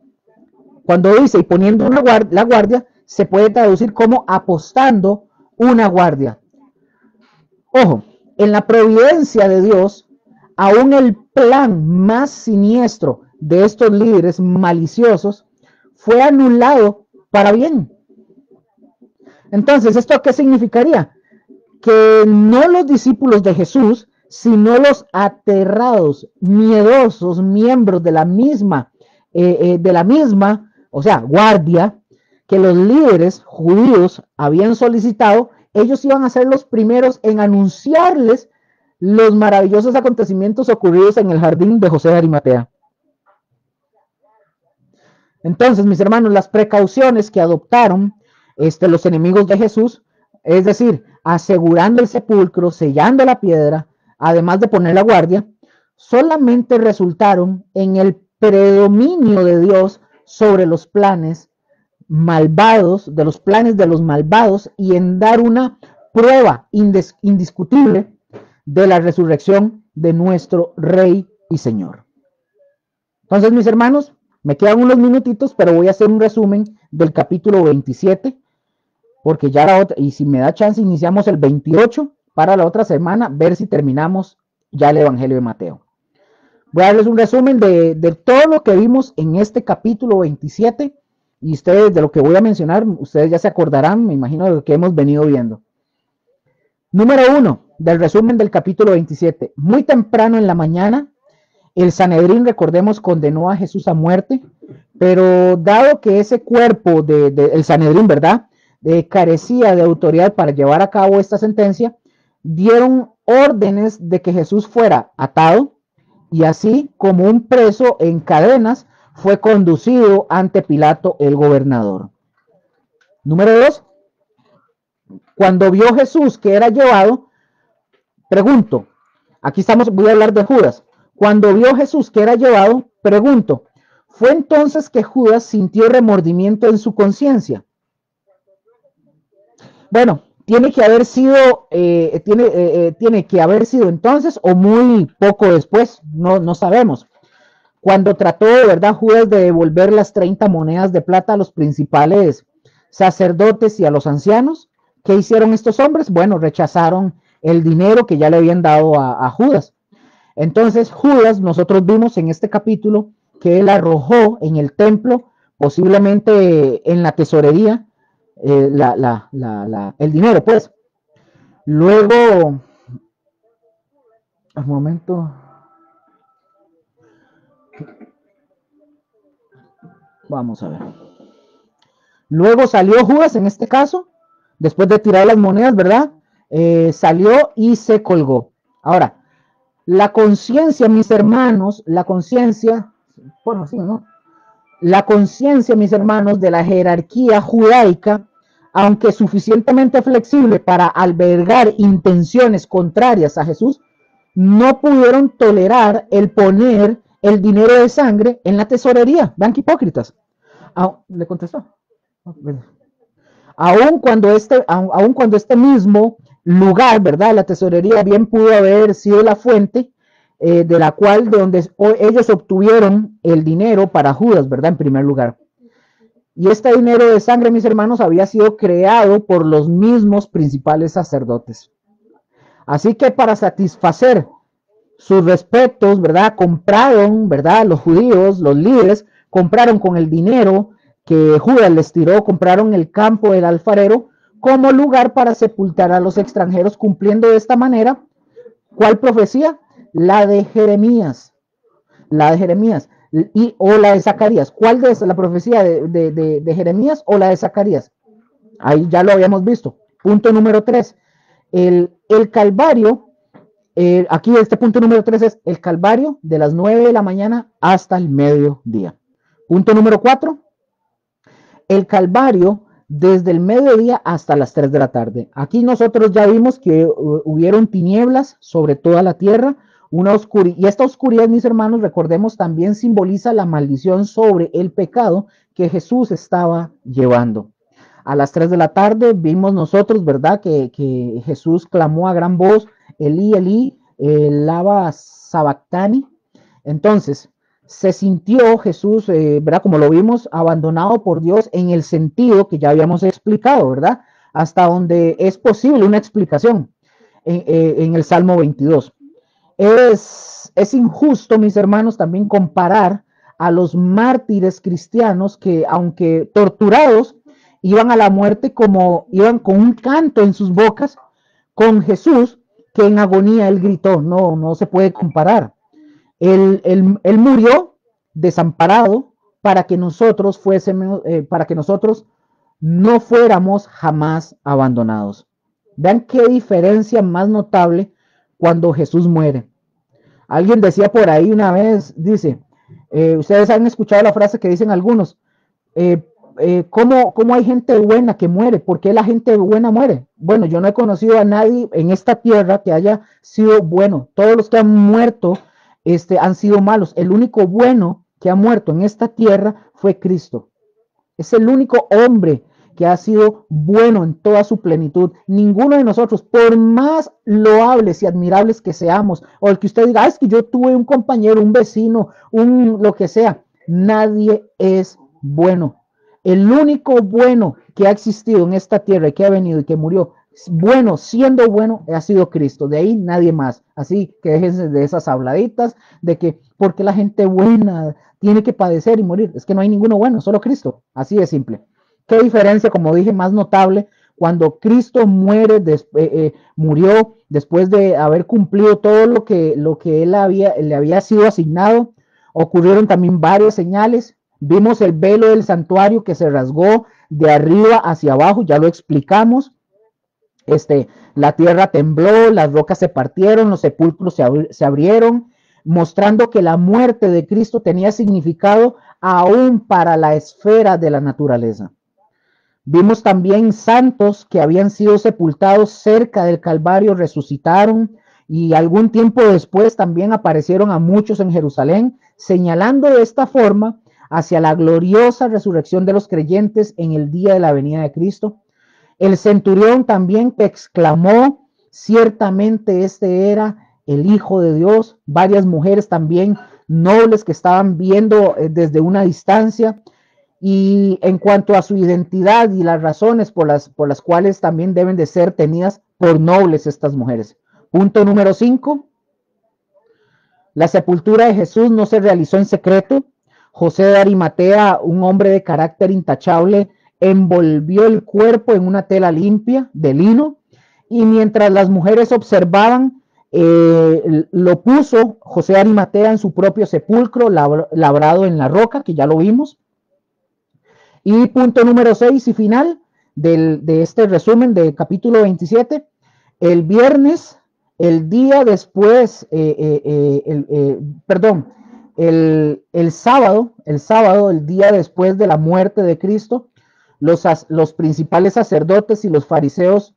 Cuando dice y poniendo la guardia, se puede traducir como apostando una guardia. Ojo, en la providencia de Dios, aún el plan más siniestro de estos líderes maliciosos fue anulado para bien. Entonces, ¿esto qué significaría? Que no los discípulos de Jesús, sino los aterrados, miedosos miembros de la misma, o sea, guardia, que los líderes judíos habían solicitado, ellos iban a ser los primeros en anunciarles los maravillosos acontecimientos ocurridos en el jardín de José de Arimatea. Entonces, mis hermanos, las precauciones que adoptaron los enemigos de Jesús, es decir, asegurando el sepulcro, sellando la piedra, además de poner la guardia, solamente resultaron en el predominio de Dios sobre los planes malvados, de los planes de los malvados, y en dar una prueba indiscutible de la resurrección de nuestro Rey y Señor. Entonces, mis hermanos, me quedan unos minutitos, pero voy a hacer un resumen del capítulo 27, porque ya la otra, y si me da chance, iniciamos el 28 para la otra semana, ver si terminamos ya el Evangelio de Mateo. Voy a darles un resumen de todo lo que vimos en este capítulo 27, y ustedes, de lo que voy a mencionar, ustedes ya se acordarán, me imagino, de lo que hemos venido viendo. Número 1 del resumen del capítulo 27. Muy temprano en la mañana, el Sanedrín, recordemos, condenó a Jesús a muerte, pero dado que ese cuerpo del Sanedrín, ¿verdad?, carecía de autoridad para llevar a cabo esta sentencia, dieron órdenes de que Jesús fuera atado y así como un preso en cadenas fue conducido ante Pilato el gobernador. Número 2. Cuando vio Jesús que era llevado, pregunto, voy a hablar de Judas. Cuando vio Jesús que era llevado, pregunto, ¿fue entonces que Judas sintió remordimiento en su conciencia? Bueno, tiene que haber sido entonces o muy poco después, no sabemos. Cuando trató, ¿verdad?, Judas de devolver las 30 monedas de plata a los principales sacerdotes y a los ancianos, ¿qué hicieron estos hombres? Bueno, rechazaron el dinero que ya le habían dado a Judas. Entonces Judas, nosotros vimos en este capítulo que él arrojó en el templo, posiblemente en la tesorería, el dinero, pues. Luego, un momento. Vamos a ver. Luego salió Judas, en este caso, después de tirar las monedas, ¿verdad? Salió y se colgó. Ahora, la conciencia, mis hermanos, la conciencia, bueno, sí, ¿no? La conciencia, mis hermanos, de la jerarquía judaica, aunque suficientemente flexible para albergar intenciones contrarias a Jesús, no pudieron tolerar el poner el dinero de sangre en la tesorería. Vean qué hipócritas. Le contestó. Aun cuando este mismo lugar, ¿verdad?, la tesorería, bien pudo haber sido la fuente de donde ellos obtuvieron el dinero para Judas, ¿verdad?, en primer lugar. Y este dinero de sangre, mis hermanos, había sido creado por los mismos principales sacerdotes. Así que para satisfacer sus respetos, ¿verdad?, compraron, ¿verdad?, los judíos, los líderes, compraron con el dinero que Judas les tiró, compraron el campo del alfarero como lugar para sepultar a los extranjeros, cumpliendo de esta manera, ¿cuál profecía? La de Jeremías, o la de Zacarías. ¿Cuál de la profecía de Jeremías o la de Zacarías? Ahí ya lo habíamos visto. Punto número 3. El Calvario, aquí este punto número 3 es el Calvario de las 9 de la mañana hasta el mediodía. Punto número 4. El Calvario desde el mediodía hasta las 3 de la tarde. Aquí nosotros ya vimos que hubieron tinieblas sobre toda la tierra, una oscuridad, y esta oscuridad, mis hermanos, recordemos, también simboliza la maldición sobre el pecado que Jesús estaba llevando. A las 3 de la tarde vimos nosotros, ¿verdad? Que Jesús clamó a gran voz, Elí, Elí, lama sabactani. Entonces, se sintió Jesús, ¿verdad? Como lo vimos, abandonado por Dios en el sentido que ya habíamos explicado, ¿verdad? Hasta donde es posible una explicación en el Salmo 22. Es injusto, mis hermanos, también comparar a los mártires cristianos que, aunque torturados, iban a la muerte como iban con un canto en sus bocas, con Jesús, que en agonía él gritó. No se puede comparar. Él murió desamparado para que nosotros fuésemos, para que nosotros no fuéramos jamás abandonados. Vean qué diferencia más notable cuando Jesús muere. Alguien decía por ahí una vez, dice, ustedes han escuchado la frase que dicen algunos, ¿cómo hay gente buena que muere? ¿Por qué la gente buena muere? Bueno, yo no he conocido a nadie en esta tierra que haya sido bueno. Todos los que han muerto han sido malos. El único bueno que ha muerto en esta tierra fue Cristo. Es el único hombre que ha sido bueno en toda su plenitud. Ninguno de nosotros, por más loables y admirables que seamos, o el que usted diga, es que yo tuve un compañero, un vecino, lo que sea, nadie es bueno. El único bueno que ha existido en esta tierra y que ha venido y que murió, bueno, siendo bueno, ha sido Cristo. De ahí nadie más. Así que déjense de esas habladitas de que porque la gente buena tiene que padecer y morir. Es que no hay ninguno bueno, solo Cristo. Así de simple. Qué diferencia, como dije, más notable cuando Cristo murió después de haber cumplido todo lo que le había sido asignado. Ocurrieron también varias señales. Vimos el velo del santuario que se rasgó de arriba hacia abajo, ya lo explicamos. La tierra tembló, las rocas se partieron, los sepulcros se abrieron, mostrando que la muerte de Cristo tenía significado aún para la esfera de la naturaleza. Vimos también santos que habían sido sepultados cerca del Calvario, resucitaron, y algún tiempo después también aparecieron a muchos en Jerusalén, señalando de esta forma hacia la gloriosa resurrección de los creyentes en el día de la venida de Cristo. El centurión también exclamó, ciertamente este era el Hijo de Dios. Varias mujeres también nobles que estaban viendo desde una distancia. Y en cuanto a su identidad y las razones por las cuales también deben de ser tenidas por nobles estas mujeres. Punto número 5. La sepultura de Jesús no se realizó en secreto. José de Arimatea, un hombre de carácter intachable, envolvió el cuerpo en una tela limpia de lino, y mientras las mujeres observaban, lo puso José de Arimatea en su propio sepulcro labrado en la roca, que ya lo vimos. Y punto número 6 y final de este resumen del capítulo 27, el viernes, el día después, el sábado, el día después de la muerte de Cristo, los principales sacerdotes y los fariseos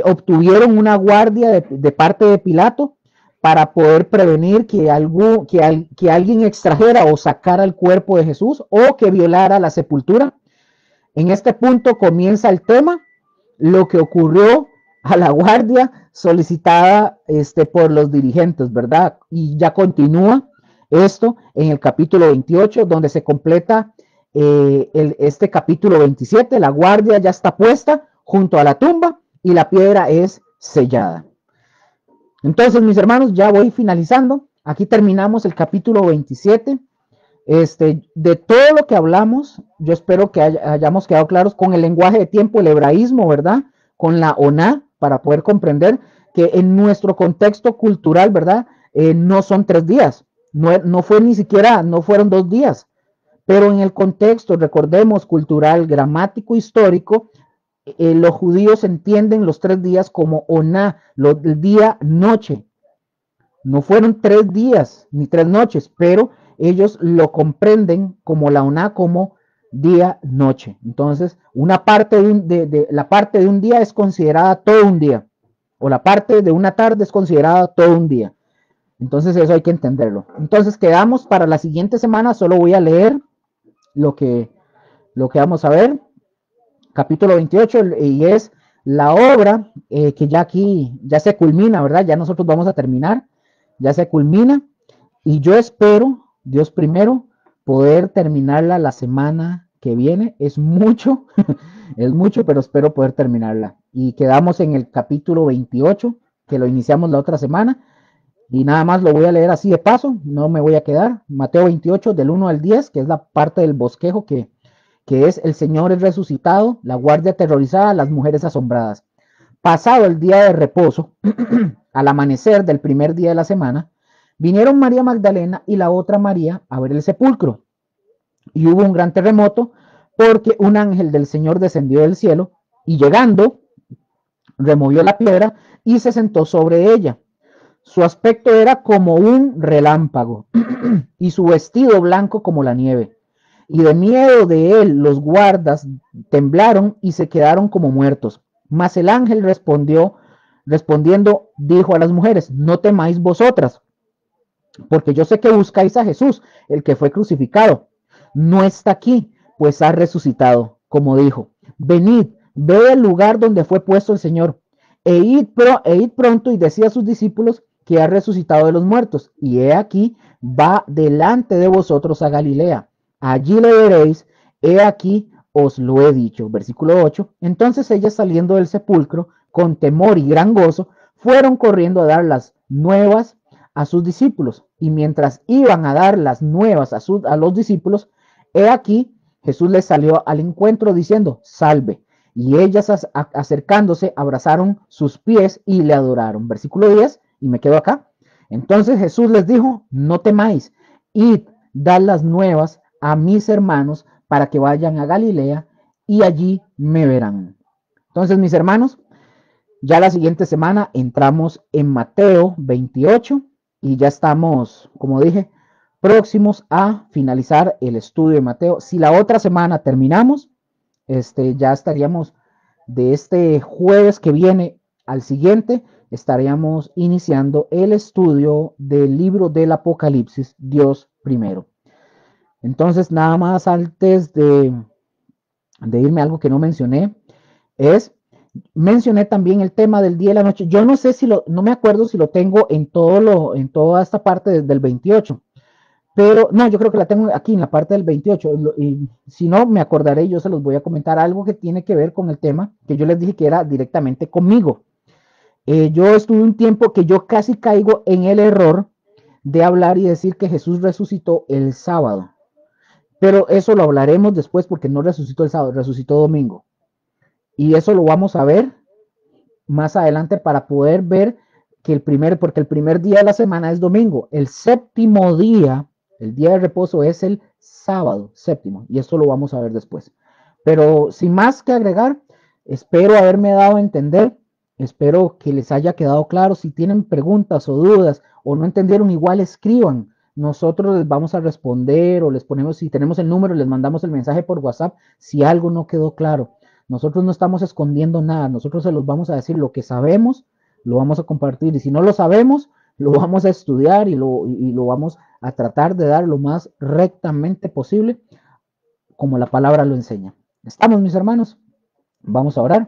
obtuvieron una guardia de parte de Pilato para poder prevenir que alguien extrajera o sacara el cuerpo de Jesús o que violara la sepultura. En este punto comienza el tema, lo que ocurrió a la guardia solicitada por los dirigentes, ¿verdad? Y ya continúa esto en el capítulo 28, donde se completa este capítulo 27. La guardia ya está puesta junto a la tumba y la piedra es sellada. Entonces, mis hermanos, ya voy finalizando. Aquí terminamos el capítulo 27. De todo lo que hablamos, yo espero que hayamos quedado claros con el lenguaje de tiempo, el hebraísmo, ¿verdad? Con la ONA, para poder comprender que en nuestro contexto cultural, ¿verdad? No son 3 días, no fue ni siquiera, no fueron 2 días, pero en el contexto, recordemos, cultural, gramático, histórico, los judíos entienden los 3 días como ONA, el día-noche. No fueron 3 días ni 3 noches, pero ellos lo comprenden como la ONA, como día-noche. Entonces, una parte la parte de un día es considerada todo un día, o la parte de una tarde es considerada todo un día. Entonces, eso hay que entenderlo. Entonces, quedamos para la siguiente semana. Solo voy a leer lo que, lo que vamos a ver. Capítulo 28, y es la obra que ya aquí ya se culmina, ¿verdad? Ya nosotros vamos a terminar, ya se culmina, y yo espero, Dios primero, poder terminarla la semana que viene. Es mucho, es mucho, pero espero poder terminarla. Y quedamos en el capítulo 28, que lo iniciamos la otra semana, y nada más lo voy a leer así de paso, no me voy a quedar. Mateo 28, del 1 al 10, que es la parte del bosquejo que es el Señor es resucitado, la guardia aterrorizada, las mujeres asombradas. Pasado el día de reposo, al amanecer del primer día de la semana, vinieron María Magdalena y la otra María a ver el sepulcro. Y hubo un gran terremoto porque un ángel del Señor descendió del cielo y llegando, removió la piedra y se sentó sobre ella. Su aspecto era como un relámpago y su vestido blanco como la nieve. Y de miedo de él los guardas temblaron y se quedaron como muertos. Mas el ángel respondiendo, dijo a las mujeres: no temáis vosotras, porque yo sé que buscáis a Jesús, el que fue crucificado. No está aquí, pues ha resucitado, como dijo. Venid, ved el lugar donde fue puesto el Señor, id pronto y decid a sus discípulos que ha resucitado de los muertos, y he aquí, va delante de vosotros a Galilea. Allí le veréis, he aquí, os lo he dicho. Versículo 8. Entonces ellas, saliendo del sepulcro, con temor y gran gozo, fueron corriendo a dar las nuevas a sus discípulos. Y mientras iban a dar las nuevas a los discípulos, he aquí, Jesús les salió al encuentro diciendo: salve. Y ellas, acercándose, abrazaron sus pies y le adoraron. Versículo 10, y me quedo acá. Entonces Jesús les dijo: no temáis, id, dad las nuevas a mis hermanos para que vayan a Galilea y allí me verán. Entonces, mis hermanos, ya la siguiente semana entramos en Mateo 28 y ya estamos, como dije, próximos a finalizar el estudio de Mateo. Si la otra semana terminamos, ya estaríamos de este jueves que viene al siguiente, estaríamos iniciando el estudio del libro del Apocalipsis, Dios primero. Entonces, nada más antes de irme, algo que no mencioné es, mencioné también el tema del día y la noche. Yo no sé si no me acuerdo si lo tengo en toda esta parte del 28, pero no, yo creo que la tengo aquí en la parte del 28, y si no, me acordaré, yo se los voy a comentar algo que tiene que ver con el tema que yo les dije que era directamente conmigo. Yo estuve un tiempo que yo casi caigo en el error de hablar y decir que Jesús resucitó el sábado, pero eso lo hablaremos después porque no resucitó el sábado, resucitó domingo. Y eso lo vamos a ver más adelante para poder ver que porque el primer día de la semana es domingo, el séptimo día, el día de reposo es el sábado séptimo, y esto lo vamos a ver después. Pero sin más que agregar, espero haberme dado a entender, espero que les haya quedado claro. Si tienen preguntas o dudas o no entendieron, igual escriban. Nosotros les vamos a responder o les ponemos, si tenemos el número, les mandamos el mensaje por WhatsApp si algo no quedó claro. Nosotros no estamos escondiendo nada, nosotros se los vamos a decir lo que sabemos, lo vamos a compartir, y si no lo sabemos, lo vamos a estudiar y lo vamos a tratar de dar lo más rectamente posible, como la palabra lo enseña. ¿Estamos, mis hermanos? Vamos a orar.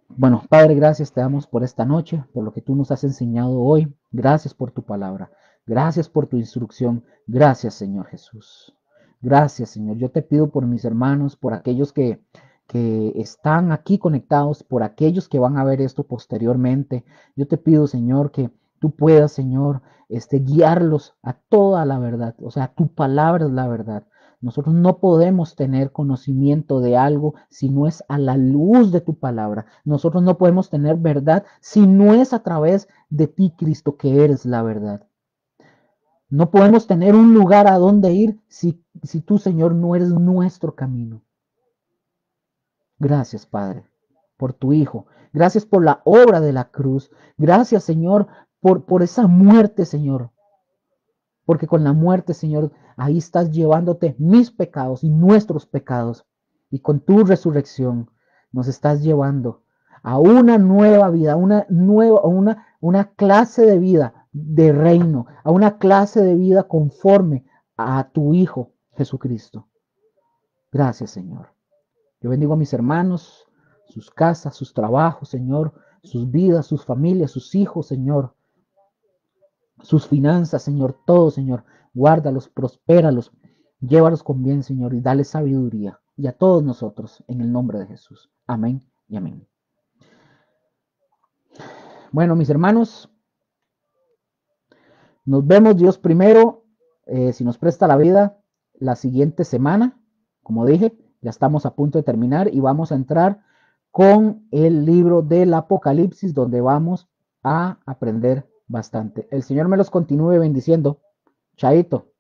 Bueno, Padre, gracias te damos por esta noche, por lo que tú nos has enseñado hoy. Gracias por tu palabra. Gracias por tu instrucción. Gracias, Señor Jesús. Gracias, Señor. Yo te pido por mis hermanos, por aquellos que están aquí conectados, por aquellos que van a ver esto posteriormente. Yo te pido, Señor, que tú puedas, Señor, guiarlos a toda la verdad. O sea, tu palabra es la verdad. Nosotros no podemos tener conocimiento de algo si no es a la luz de tu palabra. Nosotros no podemos tener verdad si no es a través de ti, Cristo, que eres la verdad. No podemos tener un lugar a donde ir si tú, Señor, no eres nuestro camino. Gracias, Padre, por tu Hijo. Gracias por la obra de la cruz. Gracias, Señor, por esa muerte, Señor. Porque con la muerte, Señor, ahí estás llevándote mis pecados y nuestros pecados. Y con tu resurrección nos estás llevando a una nueva vida, una clase de vida de reino, a una clase de vida conforme a tu Hijo Jesucristo. Gracias, Señor. Yo bendigo a mis hermanos, sus casas, sus trabajos, Señor, sus vidas, sus familias, sus hijos, Señor, sus finanzas, Señor, todo, Señor. Guárdalos, prospéralos, llévalos con bien, Señor, y dale sabiduría. Y a todos nosotros, en el nombre de Jesús. Amén y amén. Bueno, mis hermanos, nos vemos Dios primero, si nos presta la vida, la siguiente semana. Como dije, ya estamos a punto de terminar y vamos a entrar con el libro del Apocalipsis, donde vamos a aprender bastante. El Señor me los continúe bendiciendo. Chaito.